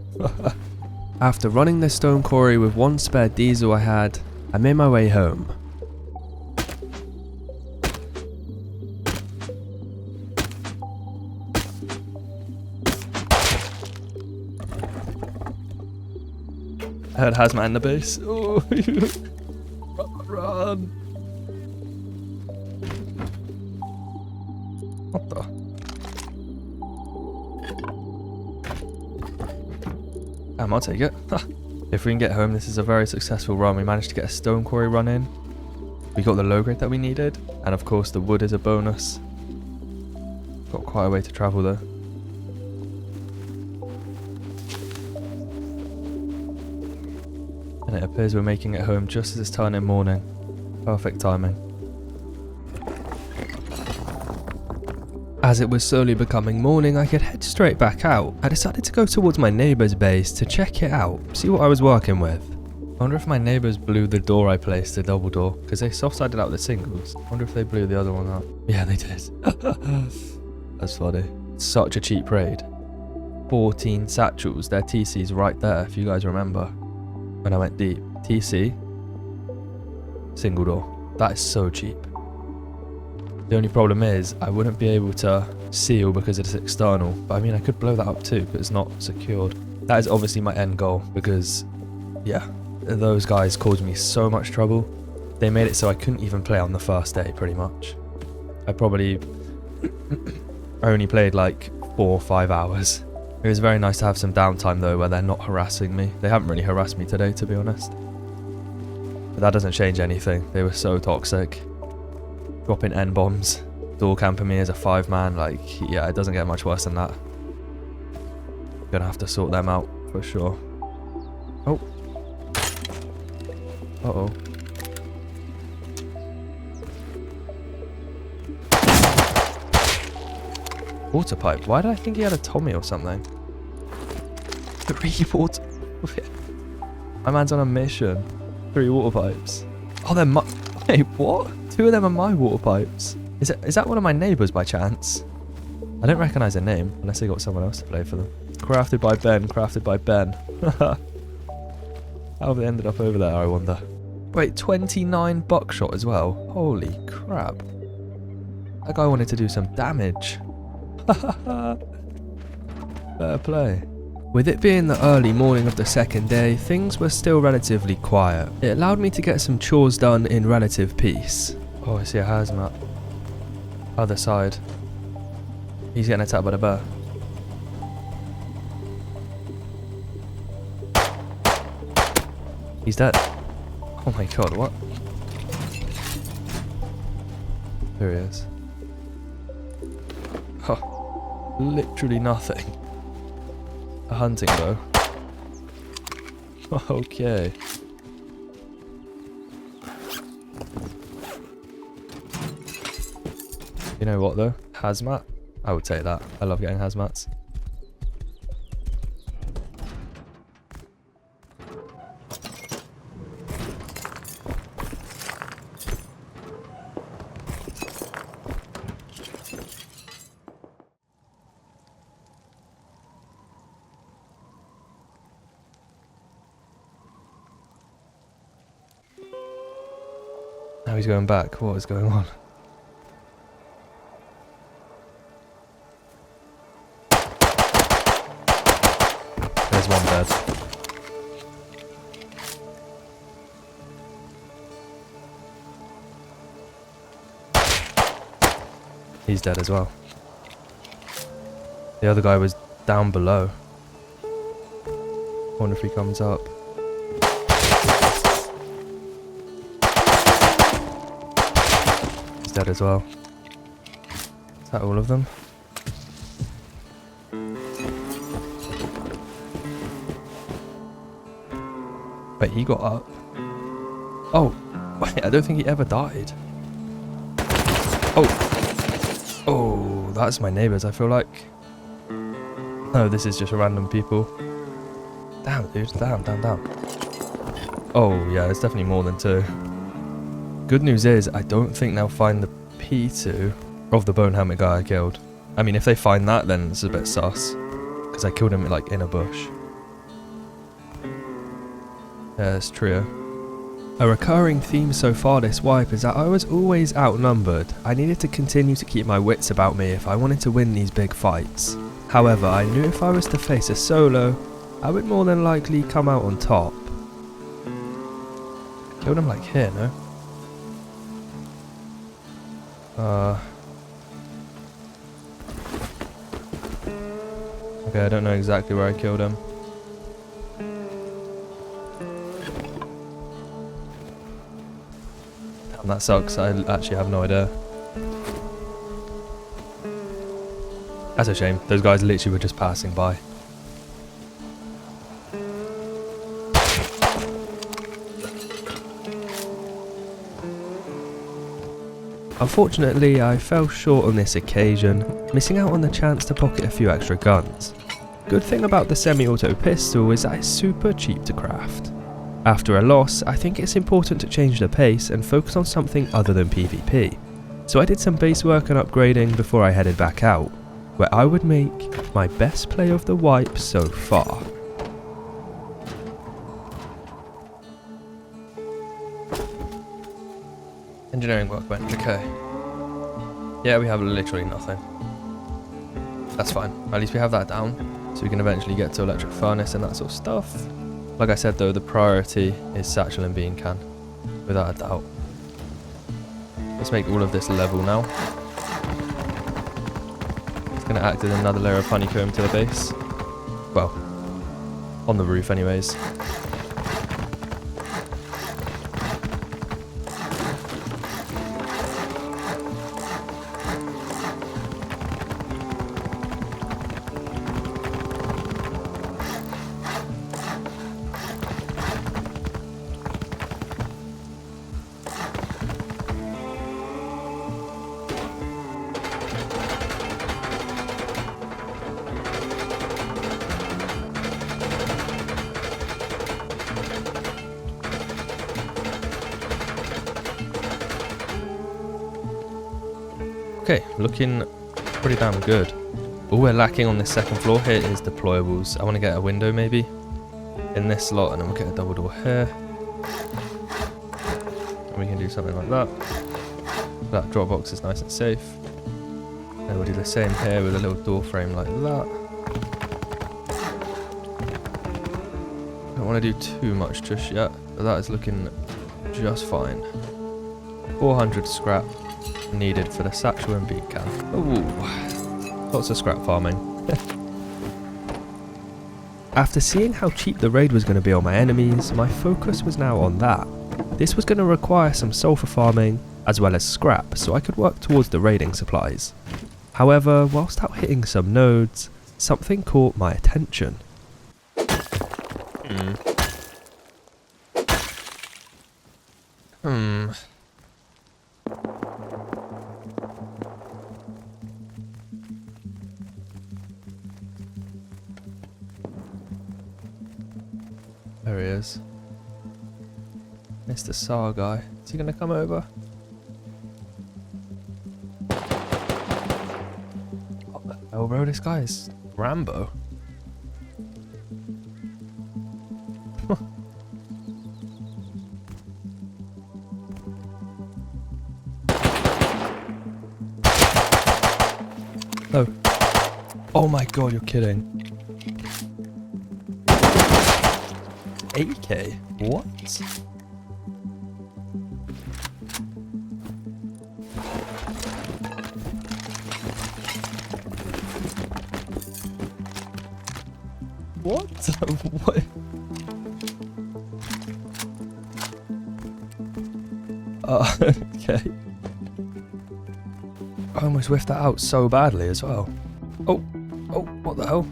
Speaker 1: After running the stone quarry with one spare diesel I had, I made my way home.
Speaker 2: I heard hazmat in the base. Oh, run. What the? I'll take it. If we can get home, this is a very successful run. We managed to get a stone quarry run in. We got the low grade that we needed. And of course the wood is a bonus. Got quite a way to travel though. And it appears we're making it home just as it's turning morning. Perfect timing.
Speaker 1: As it was slowly becoming morning, I could head straight back out. I decided to go towards my neighbour's base to check it out, see what I was working with.
Speaker 2: I wonder if my neighbours blew the door I placed, the double door, because they soft-sided out the singles. I wonder if they blew the other one up. Yeah, they did. That's funny. Such a cheap raid. 14 satchels, their TC's right there, if you guys remember. When I went deep. TC. Single door. That is so cheap. The only problem is, I wouldn't be able to seal because it's external. But I mean, I could blow that up too, but it's not secured. That is obviously my end goal, because, yeah, those guys caused me so much trouble. They made it so I couldn't even play on the first day, pretty much. I probably only played like 4 or 5 hours. It was very nice to have some downtime though, where they're not harassing me. They haven't really harassed me today, to be honest. But that doesn't change anything. They were so toxic. Dropping N-bombs, door camping me as a 5-man, like, yeah, it doesn't get much worse than that. Gonna have to sort them out, for sure. Oh. Uh-oh. Water pipe. Why did I think he had a Tommy or something? 3 water... My man's on a mission. 3 water pipes. Oh, they're my... Wait, what? 2 of them are my water pipes. Is that one of my neighbours by chance? I don't recognise their name, unless they got someone else to play for them. Crafted by Ben, crafted by Ben. How have they ended up over there, I wonder? Wait, 29 buckshot as well? Holy crap. That guy wanted to do some damage. Fair play.
Speaker 1: With it being the early morning of the second day, things were still relatively quiet. It allowed me to get some chores done in relative peace.
Speaker 2: Oh, I see a hazmat. Other side. He's getting attacked by the bear. He's dead. Oh my god, what? There he is. Oh, literally nothing. A hunting bow. Okay. You know what though? Hazmat? I would say that. I love getting hazmats. Now he's going back. What is going on? There's one dead. He's dead as well. The other guy was down below. Wonder if he comes up. He's dead as well. Is that all of them? Wait, he got up. Oh, wait, I don't think he ever died. Oh. Oh, that's my neighbours, I feel like. No, this is just random people. Damn, dude. Damn. Oh, yeah, it's definitely more than 2. Good news is, I don't think they'll find the P2 of the bone helmet guy I killed. I mean, if they find that, then it's a bit sus. Because I killed him, like, in a bush. There's trio. A recurring theme so far this wipe is that I was always outnumbered. I needed to continue to keep my wits about me if I wanted to win these big fights. However, I knew if I was to face a solo, I would more than likely come out on top. Killed him like here, no? Okay, I don't know exactly where I killed him. Damn, that sucks. I actually have no idea. That's a shame. Those guys literally were just passing by. Unfortunately, I fell short on this occasion, missing out on the chance to pocket a few extra guns. Good thing about the semi-auto pistol is that it's super cheap to craft. After a loss, I think it's important to change the pace and focus on something other than PvP. So I did some base work and upgrading before I headed back out, where I would make my best play of the wipe so far. Engineering workbench, okay. Yeah, we have literally nothing. That's fine, at least we have that down, so we can eventually get to electric furnace and that sort of stuff. Like I said though, the priority is satchel and bean can, without a doubt. Let's make all of this level now. It's going to act as another layer of honeycomb to the base. Well, on the roof anyways. Okay, looking pretty damn good. All we're lacking on this second floor here is deployables. I want to get a window maybe in this slot, and then we'll get a double door here. And we can do something like that. That drop box is nice and safe. And we'll do the same here with a little door frame like that. Don't want to do too much just yet, but that is looking just fine. 400 scrap needed for the satchel and bean can. Ooh, lots of scrap farming. After seeing how cheap the raid was going to be on my enemies, my focus was now on that. This was going to require some sulfur farming as well as scrap, so I could work towards the raiding supplies. However, whilst out hitting some nodes, something caught my attention. There he is. Mr. Sar guy. Is he gonna come over? What the hell, bro? This guy is Rambo. No. Oh my god, you're kidding. AK? What? What? What? Okay. I almost whiffed that out so badly as well. Oh, what the hell?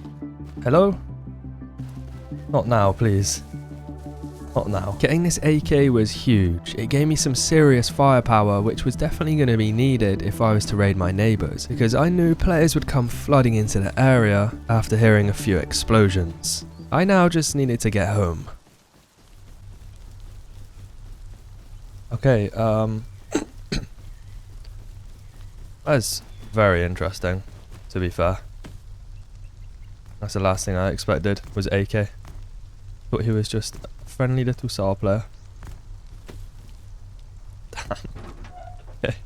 Speaker 2: Hello? Not now, please. Not now. Getting this AK was huge. It gave me some serious firepower, which was definitely going to be needed if I was to raid my neighbours, because I knew players would come flooding into the area after hearing a few explosions. I now just needed to get home. Okay, that's very interesting, to be fair. That's the last thing I expected, was AK. Thought he was just a friendly little SAR player. Damn. Okay.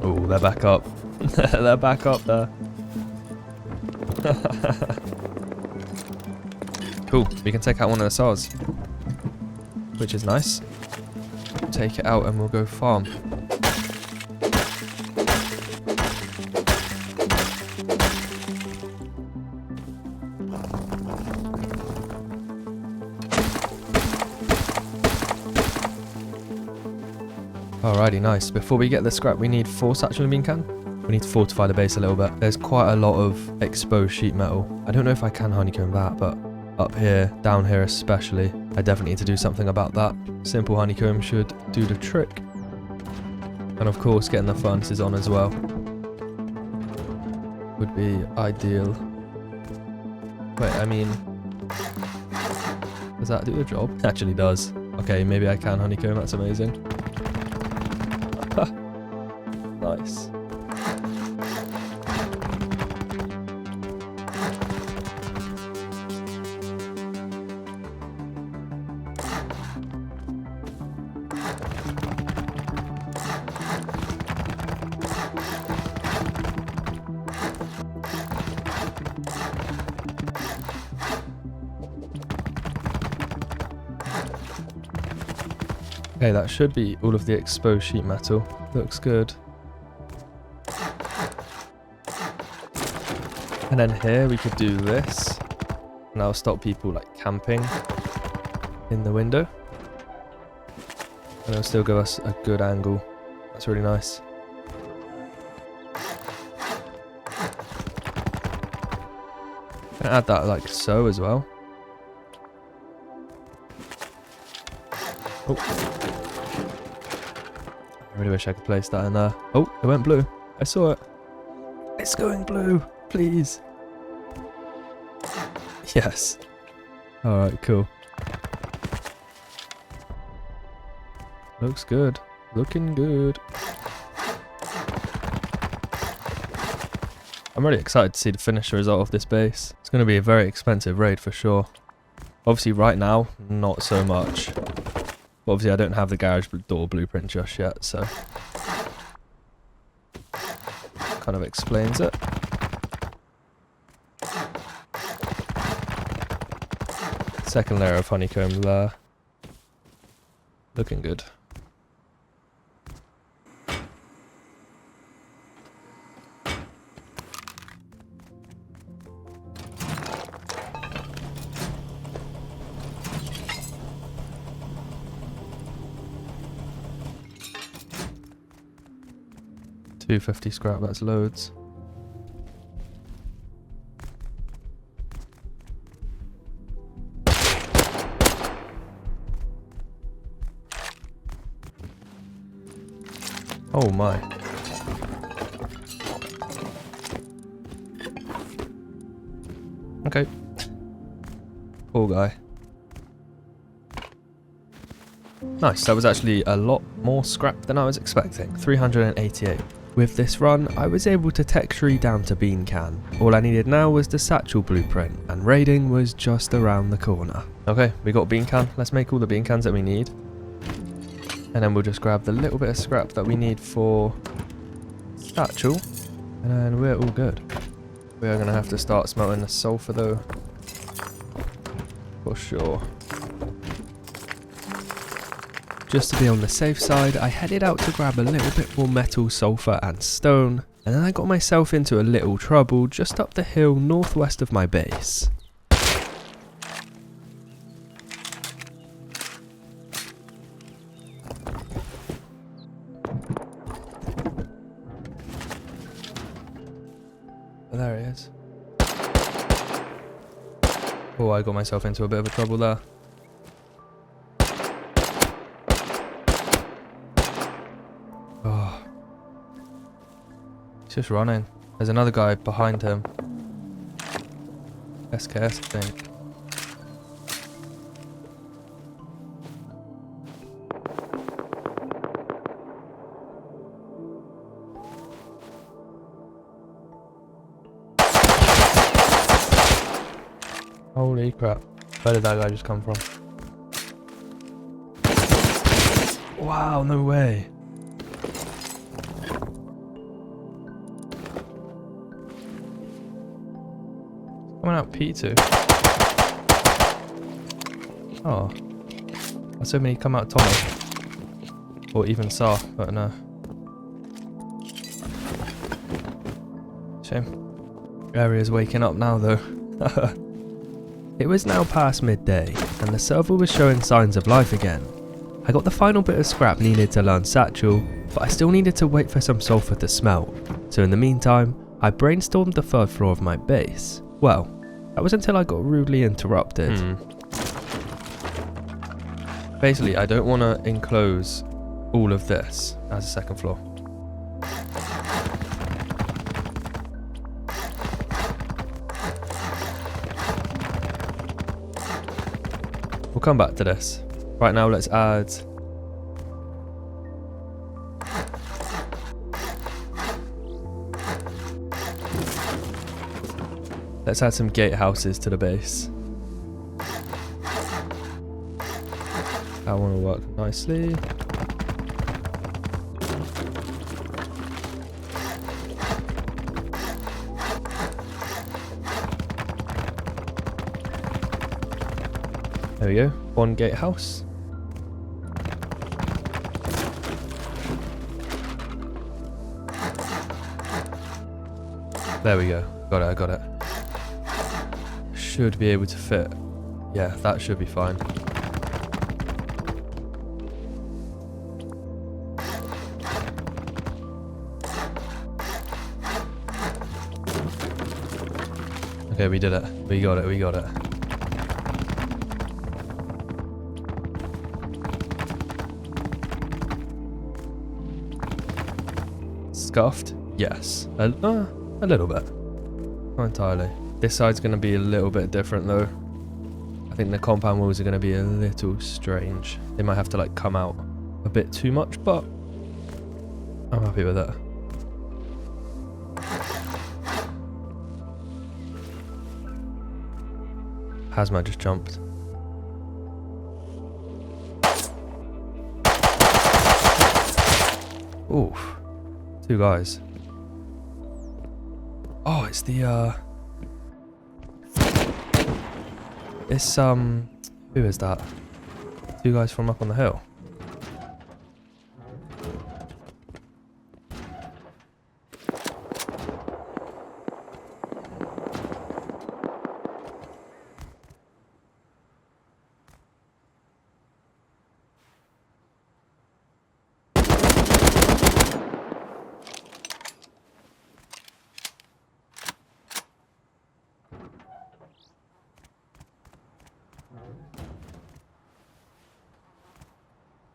Speaker 2: Oh, they're back up. They're back up there. Cool, we can take out one of the SARs, which is nice. Take it out and we'll go farm. Alrighty, nice. Before we get the scrap, we need 4 satchel and bean can. We need to fortify the base a little bit. There's quite a lot of exposed sheet metal. I don't know if I can honeycomb that, but up here, down here especially, I definitely need to do something about that. Simple honeycomb should do the trick. And of course, getting the furnaces on as well would be ideal. Wait, I mean, does that do the job? It actually does. Okay, maybe I can honeycomb, that's amazing. Nice. Okay, that should be all of the exposed sheet metal. Looks good. And then here we could do this. And that'll stop people like camping in the window. And it'll still give us a good angle. That's really nice. Gonna add that like so as well. Oh. I really wish I could place that in there. Oh, it went blue. I saw it. It's going blue. Please. Yes. Alright, cool. Looks good. Looking good. I'm really excited to see the finished result of this base. It's going to be a very expensive raid for sure. Obviously right now, not so much. But obviously I don't have the garage door blueprint just yet, so kind of explains it. Second layer of honeycomb there. Looking good. $250 scrap, that's loads. Oh my. Okay. Poor guy. Nice, that was actually a lot more scrap than I was expecting. 388. With this run, I was able to tech tree down to bean can. All I needed now was the satchel blueprint, and raiding was just around the corner. Okay, we got bean can. Let's make all the bean cans that we need. And then we'll just grab the little bit of scrap that we need for satchel, and then we're all good. We are going to have to start smelting the sulfur though, for sure. Just to be on the safe side, I headed out to grab a little bit more metal, sulfur and stone, and then I got myself into a little trouble just up the hill northwest of my base. Oh, I got myself into a bit of a trouble there. Oh. He's just running. There's another guy behind him. SKS, I think. Holy crap. Where did that guy just come from? Wow, no way. Coming out P2. Oh. I was hoping he'd come out Tommy. Or even Sar, but no. Shame. Area's waking up now though.
Speaker 1: It was now past midday, and the server was showing signs of life again. I got the final bit of scrap needed to learn Satchel, but I still needed to wait for some sulfur to smelt, so in the meantime, I brainstormed the 3rd floor of my base. Well, that was until I got rudely interrupted.
Speaker 2: Basically, I don't want to enclose all of this as a 2nd floor. We'll come back to this. Right now, let's add... Let's add some gatehouses to the base. That one will work nicely. There we go, 1 gatehouse. There we go, got it, I got it. Should be able to fit. Yeah, that should be fine. Okay, we did it. We got it, we got it. Scuffed? Yes. A little bit. Not entirely. This side's going to be a little bit different though. I think the compound walls are going to be a little strange. They might have to like come out a bit too much, but I'm happy with that. Hazmat just jumped. Oof. 2 guys. Oh, it's the it's who is that? 2 guys from up on the hill.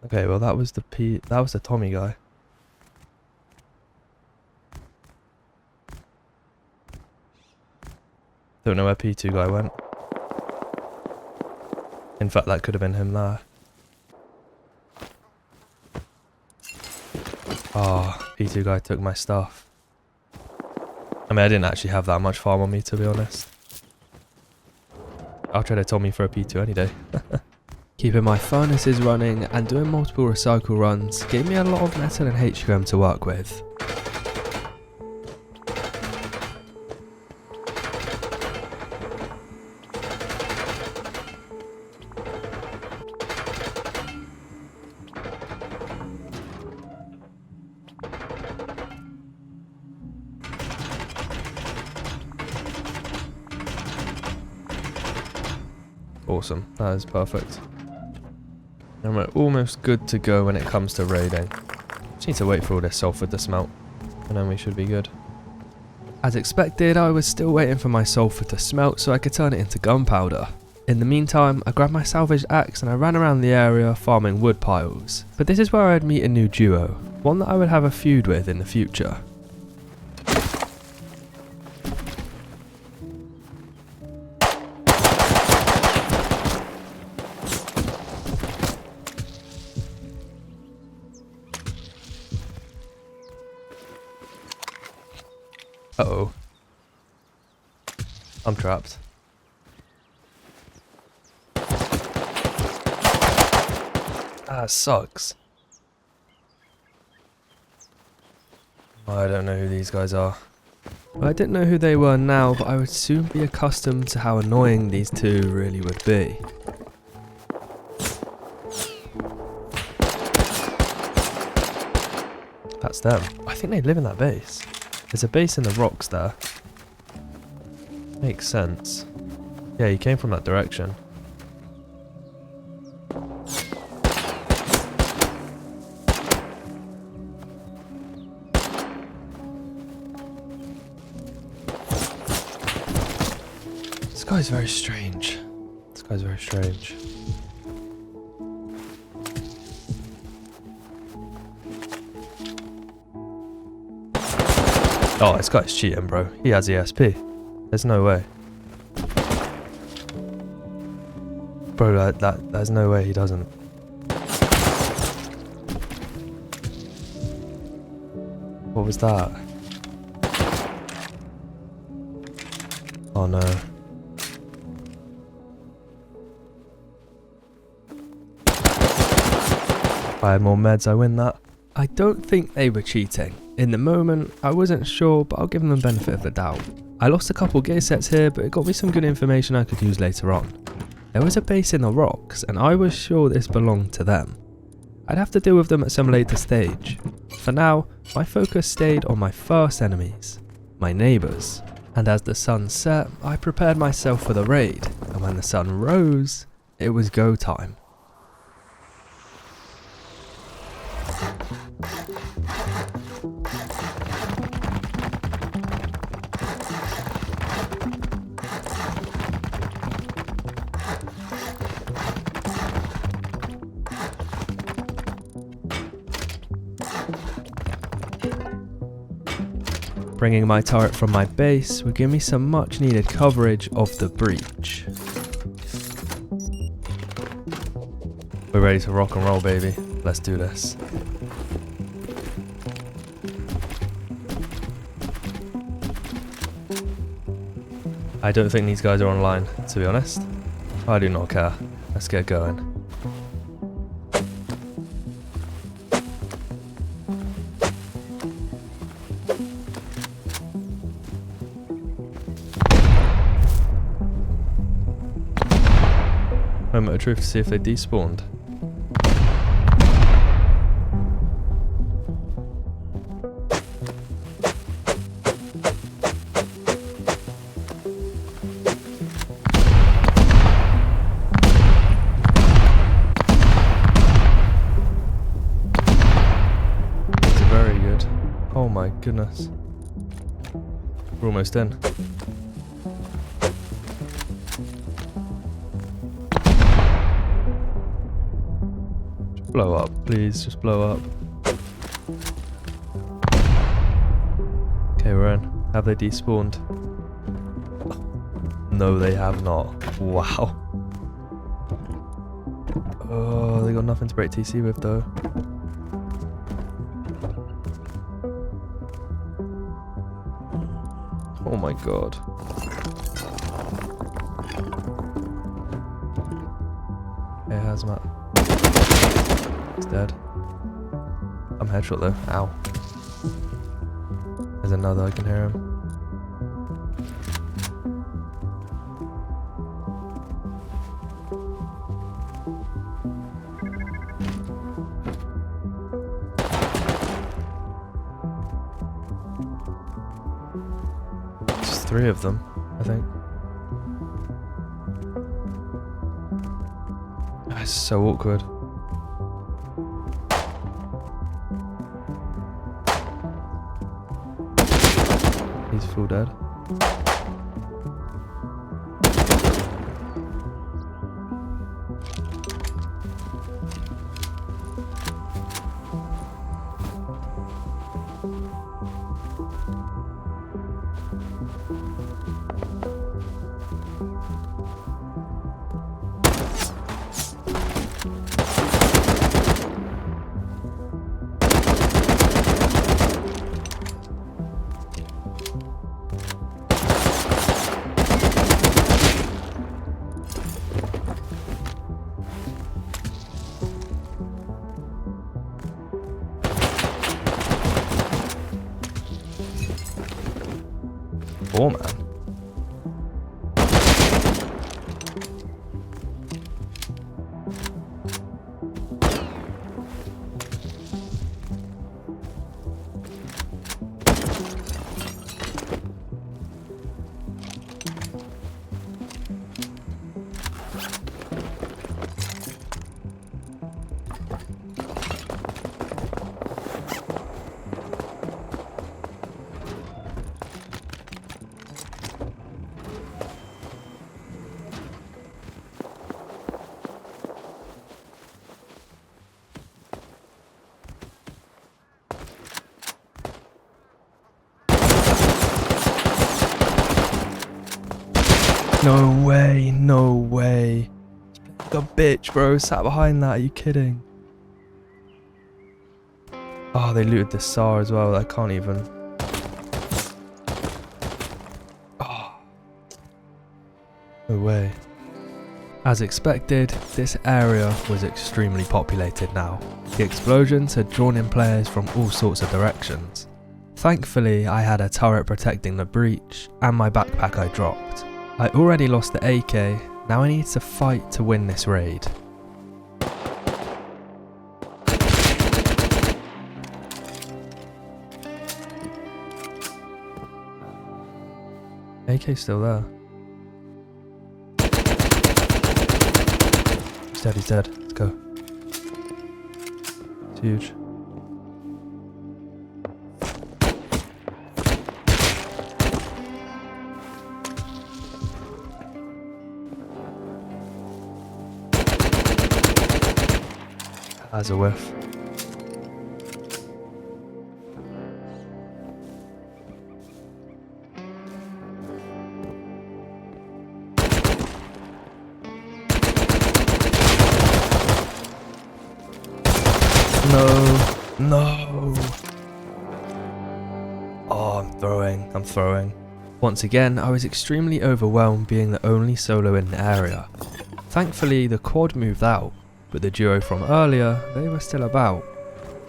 Speaker 2: Okay, well that was the Tommy guy. Don't know where P2 guy went. In fact, that could have been him there. Oh, P2 guy took my stuff. I mean, I didn't actually have that much farm on me, to be honest. I'll try to Tommy for a P2 any day.
Speaker 1: Keeping my furnaces running and doing multiple recycle runs gave me a lot of metal and HQM to work with.
Speaker 2: Awesome, that is perfect. And we're almost good to go when it comes to raiding. Just need to wait for all this sulfur to smelt, and then we should be good. As expected, I was still waiting for my sulfur to smelt so I could turn it into gunpowder. In the meantime, I grabbed my salvaged axe and I ran around the area farming wood piles. But this is where I'd meet a new duo, one that I would have a feud with in the future. Uh-oh. I'm trapped. Ah, it sucks. I don't know who these guys are. Well, I didn't know who they were now, but I would soon be accustomed to how annoying these two really would be. That's them. I think they live in that base. There's a base in the rocks there. Makes sense. Yeah, he came from that direction. This guy's very strange. This guy's very strange. Oh, this guy's cheating, bro. He has ESP. There's no way. Bro, there's no way he doesn't. What was that? Oh no. If I had more meds, I win that. I don't think they were cheating. In the moment, I wasn't sure, but I'll give them the benefit of the doubt. I lost a couple gear sets here, but it got me some good information I could use later on. There was a base in the rocks, and I was sure this belonged to them. I'd have to deal with them at some later stage. For now, my focus stayed on my first enemies, my neighbours. And as the sun set, I prepared myself for the raid, and when the sun rose, it was go time. Bringing my turret from my base would give me some much needed coverage of the breach. We're ready to rock and roll, baby. Let's do this. I don't think these guys are online, to be honest. I do not care. Let's get going. Moment of truth to see if they despawned. It's very good. Oh my goodness. We're almost in. Blow up, please, just blow up. Okay, we're in. Have they despawned? No, they have not. Wow. Oh, they got nothing to break TC with though. Oh my god. Hey, hazmat. He's dead. I'm headshot though. Ow. There's another, I can hear him. Just 3 of them, I think. It's so awkward. He's Full dead. Oh man. No way, no way. The bitch, bro, sat behind that, are you kidding? Oh, they looted the SAR as well, I can't even. Oh. No way. As expected, this area was extremely populated now. The explosions had drawn in players from all sorts of directions. Thankfully, I had a turret protecting the breach, and my backpack I dropped. I already lost the AK, now I need to fight to win this raid. AK's still there. He's dead, let's go. It's huge. As a whiff. No. Oh, I'm throwing. Once again, I was extremely overwhelmed being the only solo in the area. Thankfully, the quad moved out, but the duo from earlier, they were still about.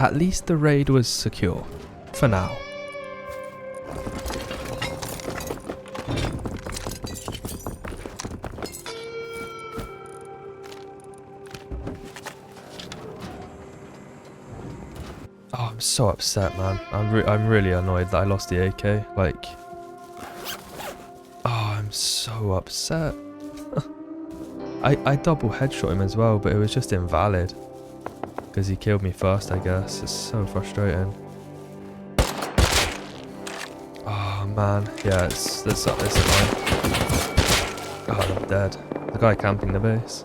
Speaker 2: At least the raid was secure. For now. Oh, I'm so upset, man. I'm really annoyed that I lost the AK. Like, oh, I'm so upset. I double headshot him as well, but it was just invalid. Because he killed me first, I guess. It's so frustrating. Oh, man. Yeah, it's annoying. Oh, I'm dead. The guy camping the base.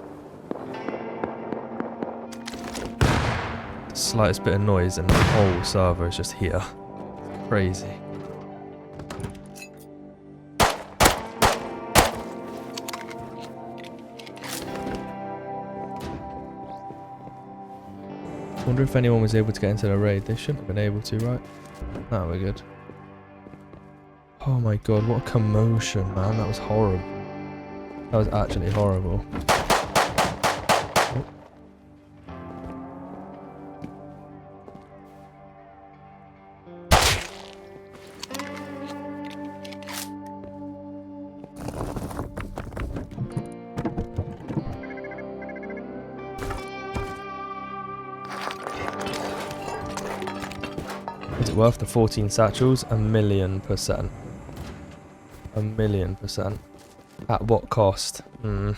Speaker 2: The slightest bit of noise and the whole server is just here. Crazy. Wonder if anyone was able to get into the raid. They shouldn't have been able to, right? No, we're good. Oh my god, what a commotion, man. That was horrible. That was actually horrible. Is it worth the 14 satchels? 1,000,000%. 1,000,000%. At what cost? An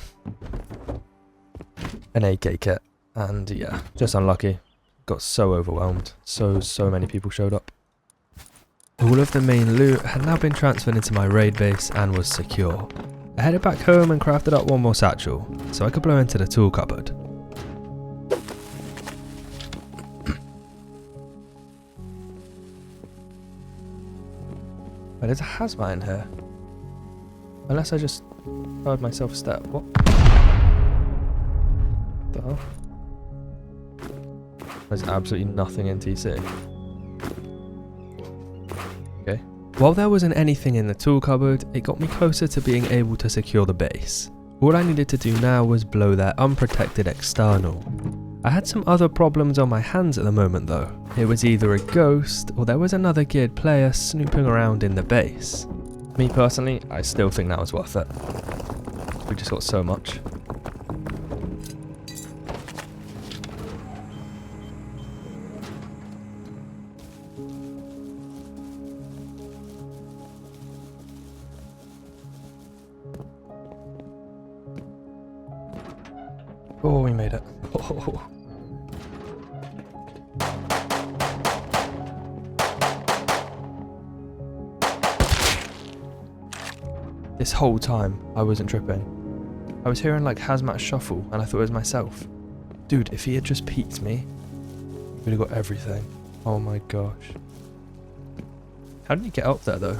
Speaker 2: AK kit. And yeah, just unlucky. Got so overwhelmed. So many people showed up. All of the main loot had now been transferred into my raid base and was secure. I headed back home and crafted up one more satchel, so I could blow into the tool cupboard. But there's a hazmat in here. Unless I just heard myself a step. What? The hell? There's absolutely nothing in TC. Okay. While there wasn't anything in the tool cupboard, it got me closer to being able to secure the base. All I needed to do now was blow their unprotected external. I had some other problems on my hands at the moment though. It was either a ghost or there was another geared player snooping around in the base. Me personally, I still think that was worth it. We just got so much. Oh, we made it. Oh. This whole time, I wasn't tripping. I was hearing like hazmat shuffle and I thought it was myself. Dude, if he had just peeked me, we'd have got everything. Oh my gosh. How did he get up there though?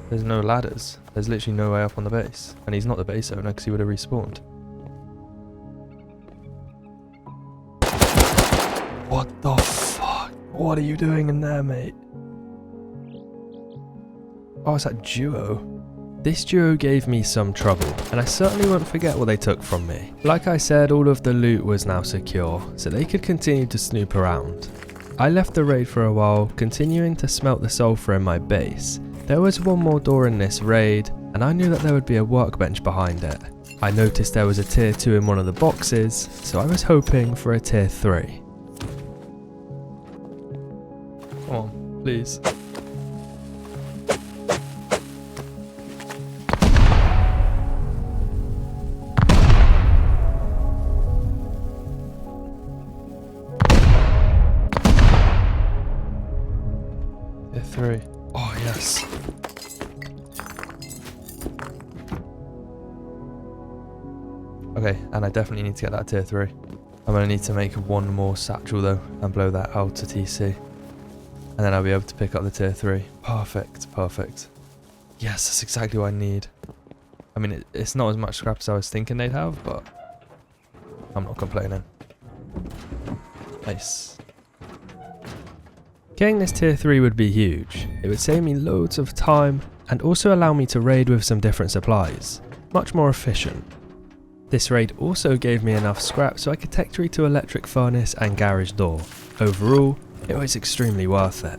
Speaker 2: There's no ladders. There's literally no way up on the base. And he's not the base owner because he would have respawned. What the fuck? What are you doing in there, mate? Oh, it's that duo. This duo gave me some trouble, and I certainly won't forget what they took from me. Like I said, all of the loot was now secure, so they could continue to snoop around. I left the raid for a while, continuing to smelt the sulfur in my base. There was one more door in this raid, and I knew that there would be a workbench behind it. I noticed there was a tier 2 in one of the boxes, so I was hoping for a tier 3. Come on, please. Tier 3. Oh, yes. Okay, and I definitely need to get that tier 3. I'm going to need to make one more satchel though and blow that out to TC. And then I'll be able to pick up the tier 3. Perfect, perfect. Yes, that's exactly what I need. I mean, it's not as much scrap as I was thinking they'd have, but I'm not complaining. Nice. Getting this tier 3 would be huge. It would save me loads of time and also allow me to raid with some different supplies. Much more efficient. This raid also gave me enough scrap so I could tech tree to electric furnace and garage door. Overall, it was extremely worth it.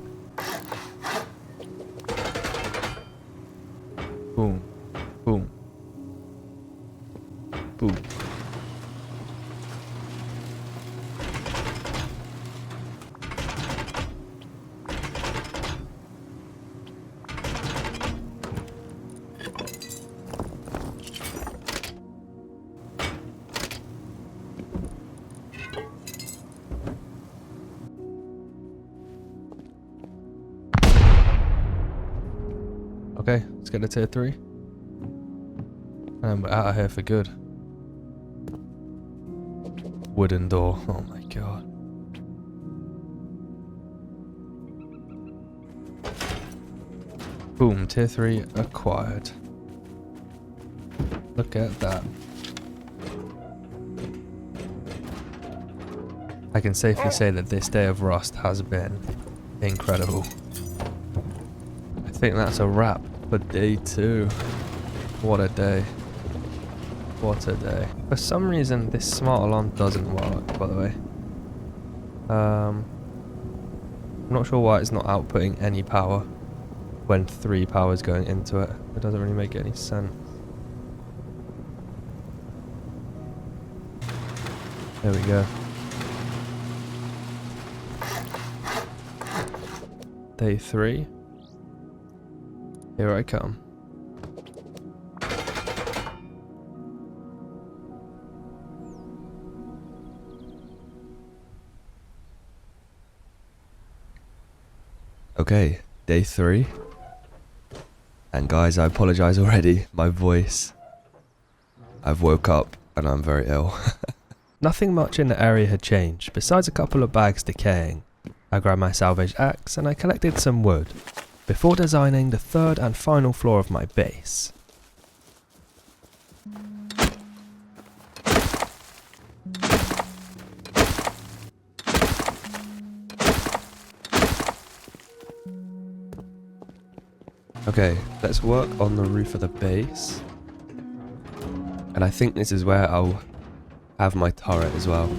Speaker 2: Boom. Boom. Boom. Okay, let's get to tier 3. And we're out of here for good. Wooden door. Oh my god. Boom, tier 3 acquired. Look at that. I can safely say that this day of Rust has been incredible. I think that's a wrap for day 2. What a day. What a day. For some reason this smart alarm doesn't work, by the way. I'm not sure why it's not outputting any power when 3 power is going into it. It doesn't really make any sense. There we go. Day 3. Here I come.
Speaker 1: Okay, day 3. And guys, I apologise already. My voice. I've woke up and I'm very ill. Nothing much in the area had changed, besides a couple of bags decaying. I grabbed my salvage axe and I collected some wood, before designing the 3rd and final floor of my base. Okay, let's work on the roof of the base. And I think this is where I'll have my turret as well.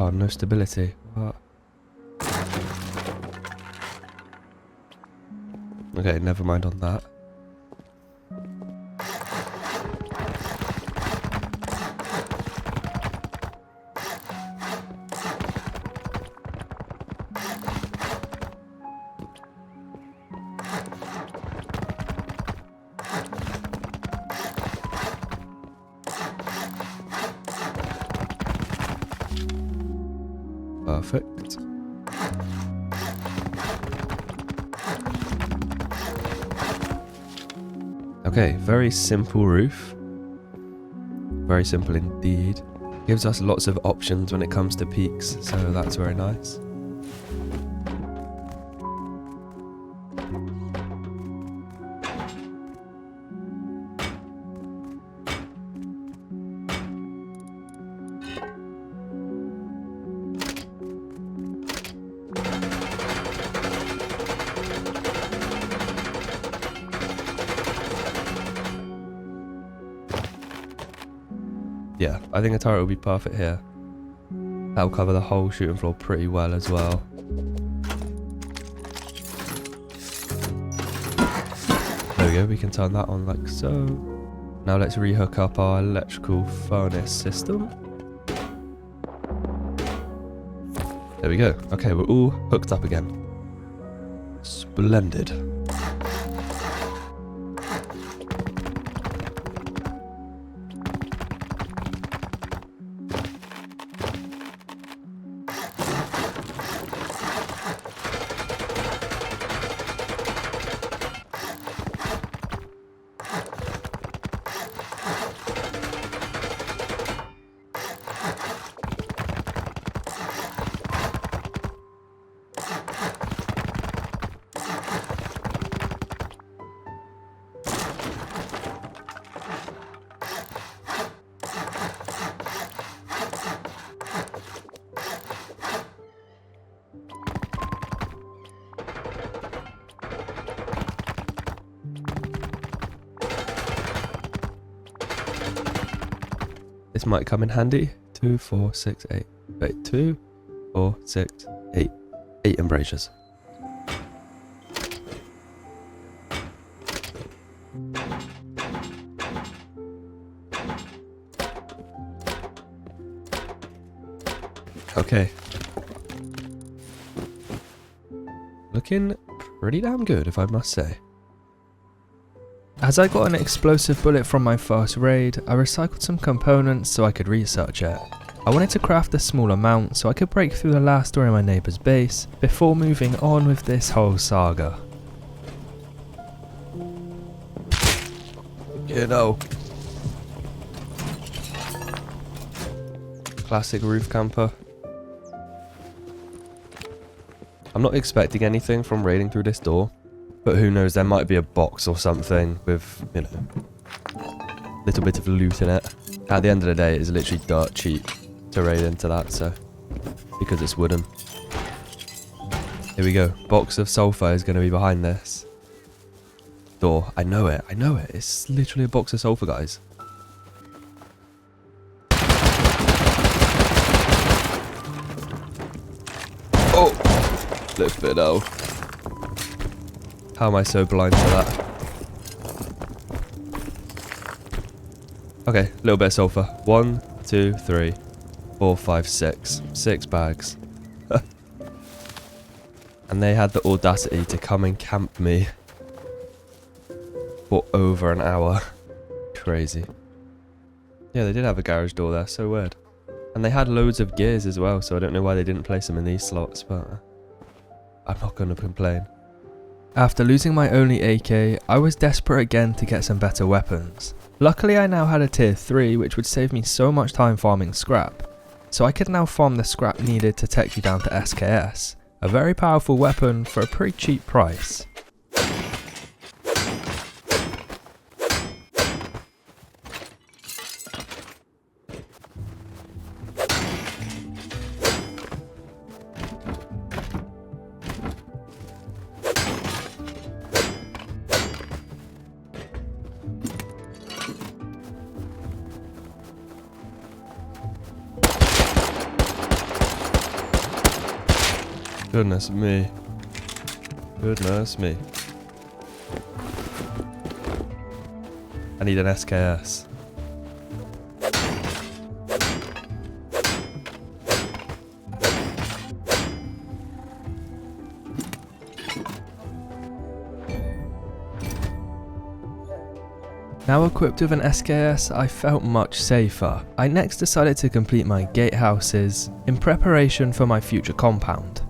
Speaker 1: Oh, no stability. What? Okay, never mind on that. Perfect. Okay, very simple roof. Very simple indeed. Gives us lots of options when it comes to peaks, so that's very nice. Yeah, I think a turret will be perfect here. That'll cover the whole shooting floor pretty well as well. There we go, we can turn that on like so. Now let's rehook up our electrical furnace system. There we go. Okay, we're all hooked up again. Splendid. This might come in handy. 2, 4, 6, 8. Wait, 2, 4, 6, 8. 8 embrasures. Okay. Looking pretty damn good, if I must say. As I got an explosive bullet from my first raid, I recycled some components so I could research it. I wanted to craft a small amount so I could break through the last door in my neighbour's base before moving on with this whole saga. You know. Classic roof camper. I'm not expecting anything from raiding through this door. But who knows, there might be a box or something with, you know, a little bit of loot in it. At the end of the day, it's literally dirt cheap to raid into that, so, because it's wooden. Here we go. Box of sulfur is going to be behind this door. I know it. It's literally a box of sulfur, guys. Oh! Flippido. How am I so blind to that?
Speaker 2: Okay, a little bit of sulfur. 1, 2, 3, 4, 5, 6. 6 bags. And they had the audacity to come and camp me for over an hour. Crazy. Yeah, they did have a garage door there, so weird. And they had loads of gears as well, so I don't know why they didn't place them in these slots, but I'm not going to complain. After losing my only AK, I was desperate again to get some better weapons. Luckily I now had a tier 3 which would save me so much time farming scrap, so I could now farm the scrap needed to take you down to SKS, a very powerful weapon for a pretty cheap price. Goodness me. Goodness me. I need an SKS.
Speaker 1: Now equipped with an SKS, I felt much safer. I next decided to complete my gatehouses in preparation for my future compound.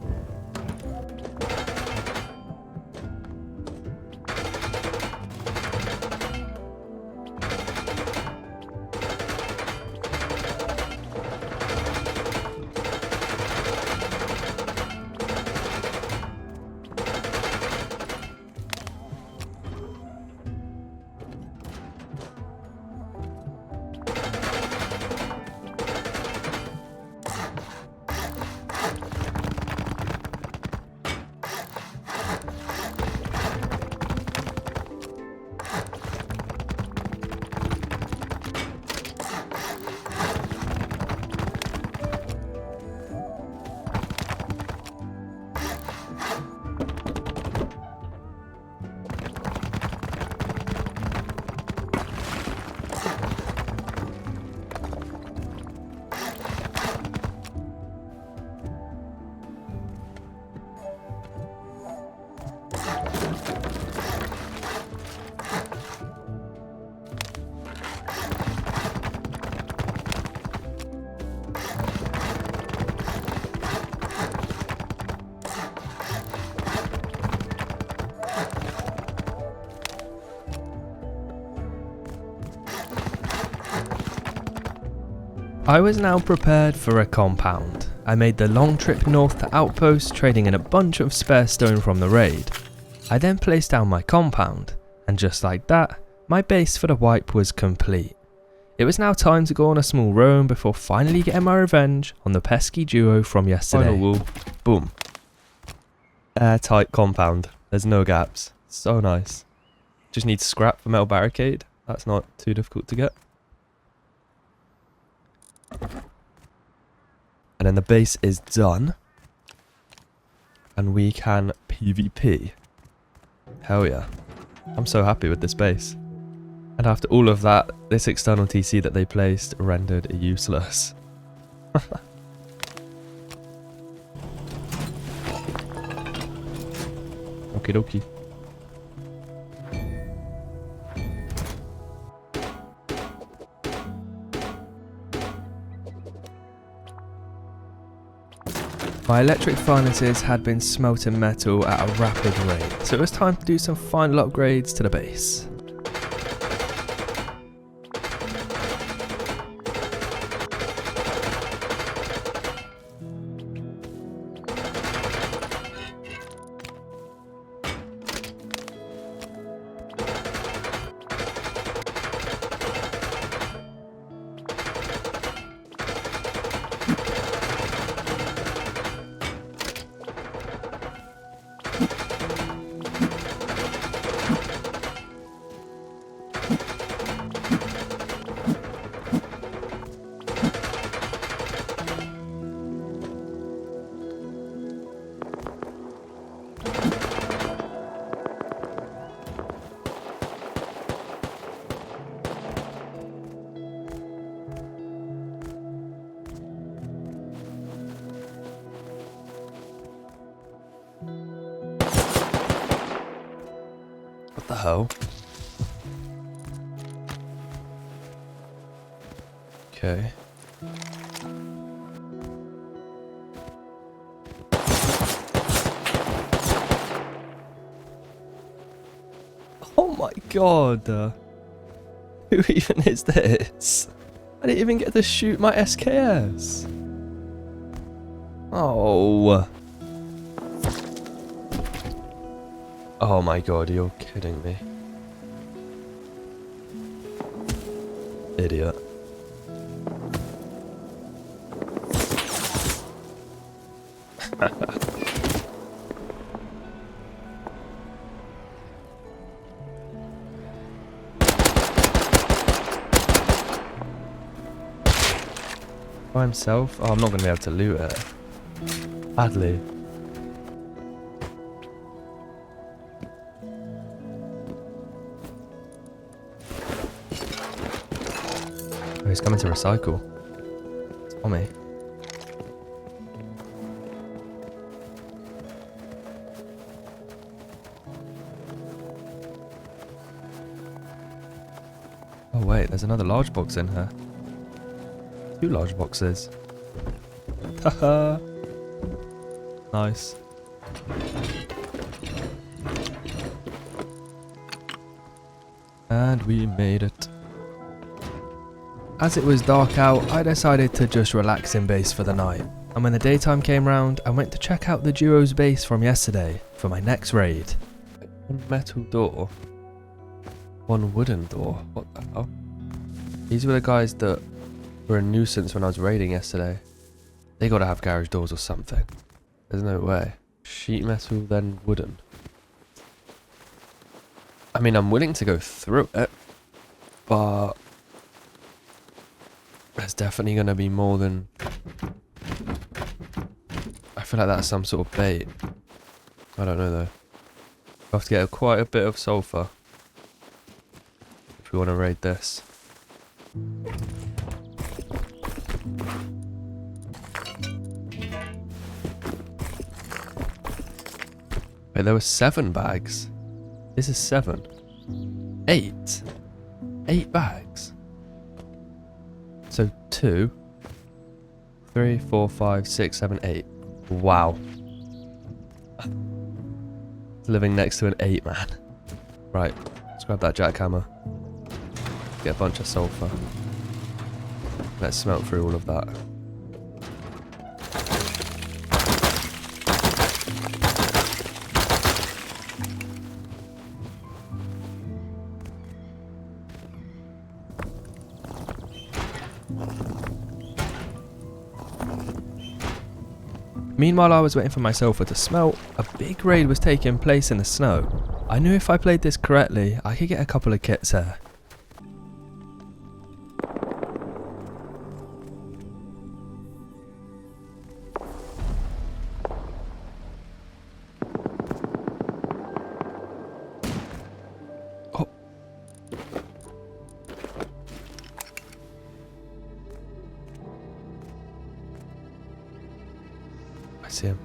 Speaker 1: I was now prepared for a compound. I made the long trip north to Outpost, trading in a bunch of spare stone from the raid. I then placed down my compound, and just like that, my base for the wipe was complete. It was now time to go on a small roam before finally getting my revenge on the pesky duo from yesterday.
Speaker 2: Final wall. Boom. Airtight compound. There's no gaps. So nice. Just need scrap for metal barricade. That's not too difficult to get. And then the base is done. And we can PvP. Hell yeah. I'm so happy with this base. And after all of that, this external TC that they placed rendered useless. Okie dokie.
Speaker 1: My electric furnaces had been smelting metal at a rapid rate, so it was time to do some final upgrades to the base.
Speaker 2: hell? Okay. Oh my god! Who even is this? I didn't even get to shoot my SKS. Oh. Oh my god, you're kidding me. Idiot. By himself? Oh, I'm not going to be able to loot it. Badly. Oh, he's coming to recycle. Tommy. Oh wait, there's another large box in here. 2 large boxes. Haha. Nice. And we made it. As it was dark out, I decided to just relax in base for the night. And when the daytime came round, I went to check out the duo's base from yesterday for my next raid. 1 metal door. 1 wooden door. What the hell? These were the guys that were a nuisance when I was raiding yesterday. They gotta have garage doors or something. There's no way. Sheet metal, then wooden. I mean, I'm willing to go through it, but there's definitely gonna be more than... I feel like that's some sort of bait. I don't know though. We'll have to get quite a bit of sulfur if we want to raid this. Wait, there were 7 bags. This is 7. 8. 8 bags. So 2, 3, 4, 5, 6, 7, 8. Wow. Living next to an 8 man. Right, let's grab that jackhammer. Get a bunch of sulfur. Let's smelt through all of that. Meanwhile, I was waiting for my sulfur to smelt. A big raid was taking place in the snow. I knew if I played this correctly, I could get a couple of kits here. Oh. I see him.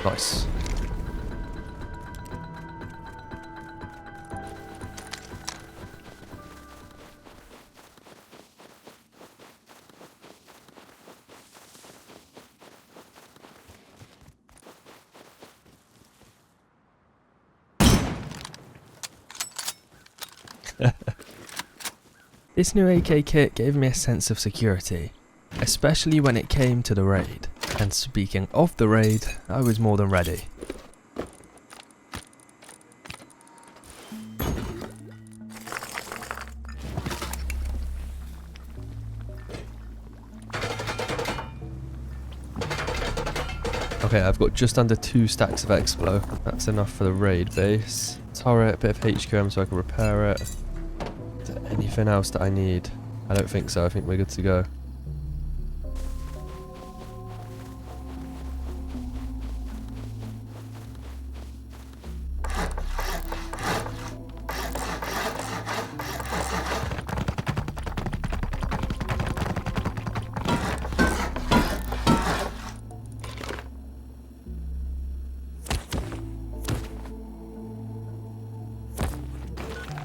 Speaker 2: Nice. This new AK kit gave me a sense of security, especially when it came to the raid. And speaking of the raid, I was more than ready. Okay, I've got just under 2 stacks of Explo. That's enough for the raid base. Turret, bit of HQM so I can repair it. Is there anything else that I need? I don't think so. I think we're good to go.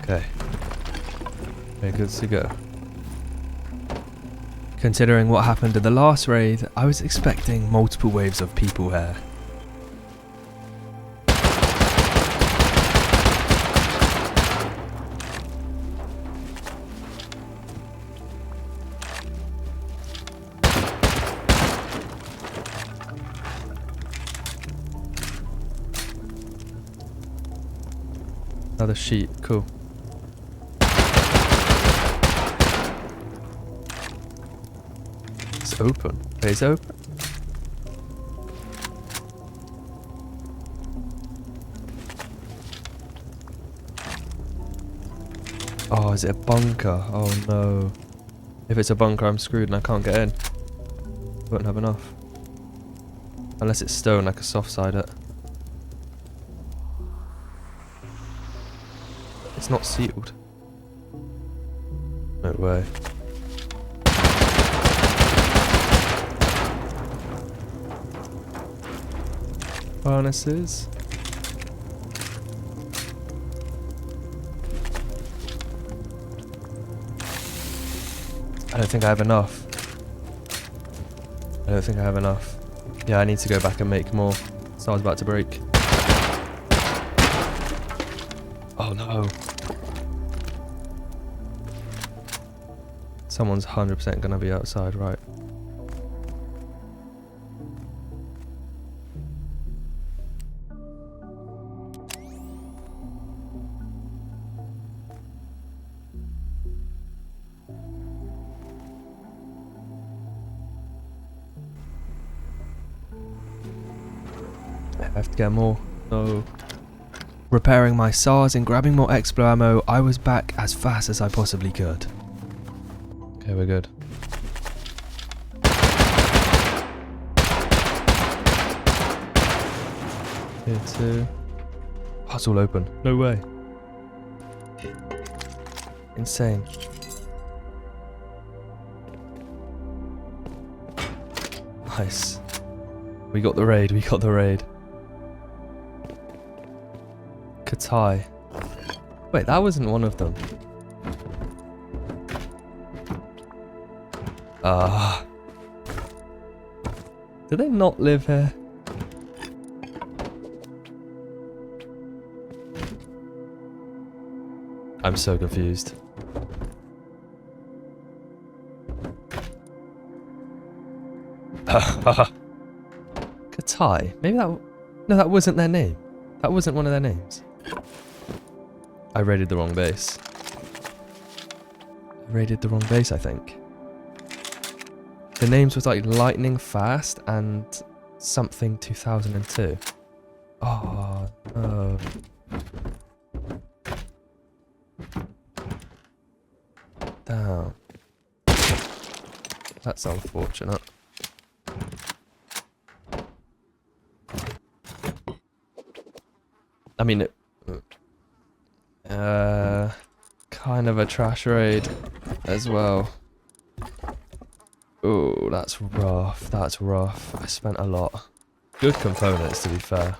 Speaker 2: Okay. We're good to go. Considering what happened in the last raid, I was expecting multiple waves of people here. Another sheet, cool. It's open. It's open. Oh, is it a bunker? Oh no. If it's a bunker, I'm screwed and I can't get in. Won't have enough. Unless it's stone, I could soft side it. It's not sealed. No way. Furnaces. I don't think I have enough. I don't think I have enough. Yeah, I need to go back and make more. So I was about to break. Oh no. Someone's 100% gonna be outside, right? I have to get more. No. Repairing my SARS and grabbing more Explo ammo, I was back as fast as I possibly could. Okay, we're good. Here too. Oh, it's all open. No way. Insane. Nice. We got the raid, we got the raid. Katai. Wait, that wasn't one of them. Ah. Do they not live here? I'm so confused. Katai? Maybe that... No, that wasn't their name. That wasn't one of their names. I raided the wrong base. I raided the wrong base, I think. The names was like Lightning Fast and something 2002. Oh, no. Damn. That's unfortunate. I mean, kind of a trash raid as well. Oh, that's rough. That's rough. I spent a lot. Good components, to be fair.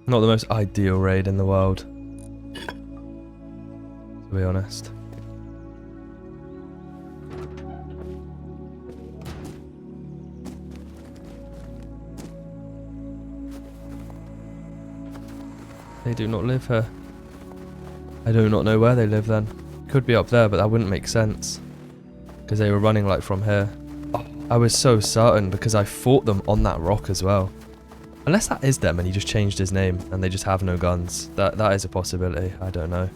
Speaker 2: Not the most ideal raid in the world, to be honest. They do not live here. I do not know where they live then. Could be up there, but that wouldn't make sense. Because they were running like from here. Oh, I was so certain because I fought them on that rock as well. Unless that is them and he just changed his name and they just have no guns. That is a possibility. I don't know.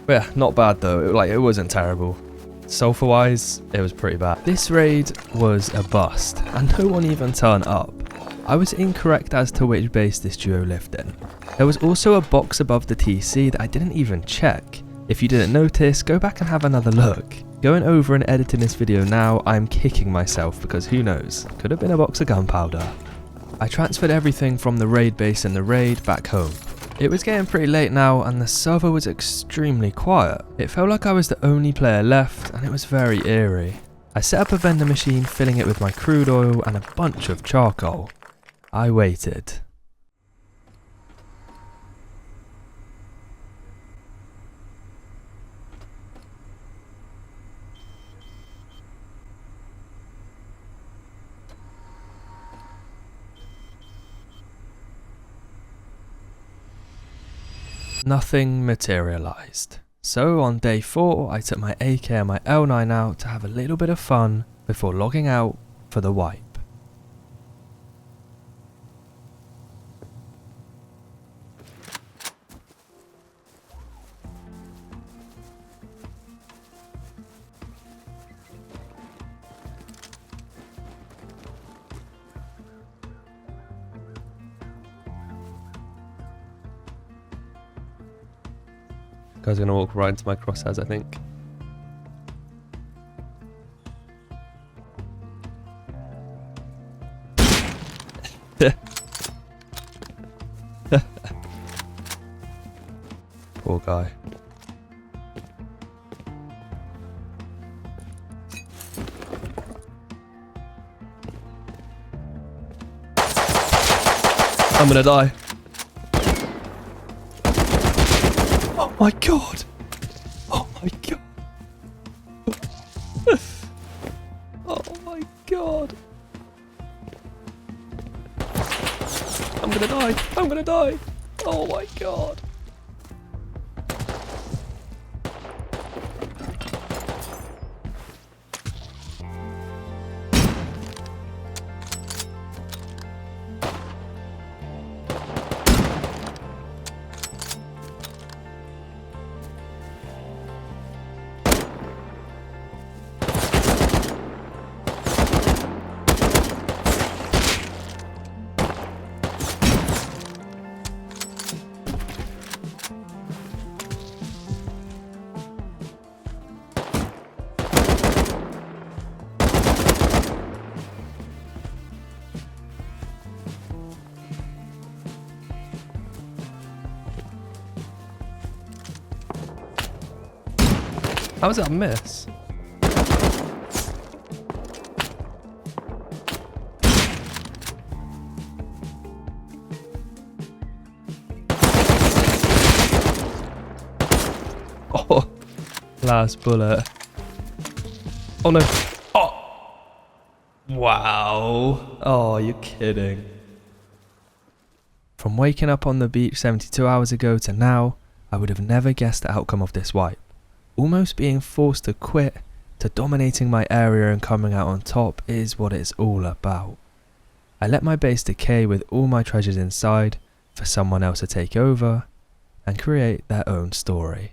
Speaker 2: But yeah, not bad though. It wasn't terrible. Sulfur wise, it was pretty bad. This raid was a bust and no one even turned up. I was incorrect as to which base this duo lived in. There was also a box above the TC that I didn't even check. If you didn't notice, go back and have another look. Going over and editing this video now, I'm kicking myself because who knows, could have been a box of gunpowder. I transferred everything from the raid base in the raid back home. It was getting pretty late now and the server was extremely quiet. It felt like I was the only player left and it was very eerie. I set up a vending machine, filling it with my crude oil and a bunch of charcoal. I waited. Nothing materialized. So on day 4, I took my AK and my L9 out to have a little bit of fun before logging out for the wipe. Guy's gonna walk right into my crosshairs, I think. Poor guy. I'm gonna die. Oh my god! Oh my god! Oh my god! I'm gonna die! I'm gonna die! Oh my god! How was that a miss? Oh, last bullet. Oh no. Oh! Wow. Oh, you're kidding. From waking up on the beach 72 hours ago to now, I would have never guessed the outcome of this wipe. Almost being forced to quit, to dominating my area and coming out on top is what it's all about. I let my base decay with all my treasures inside for someone else to take over and create their own story.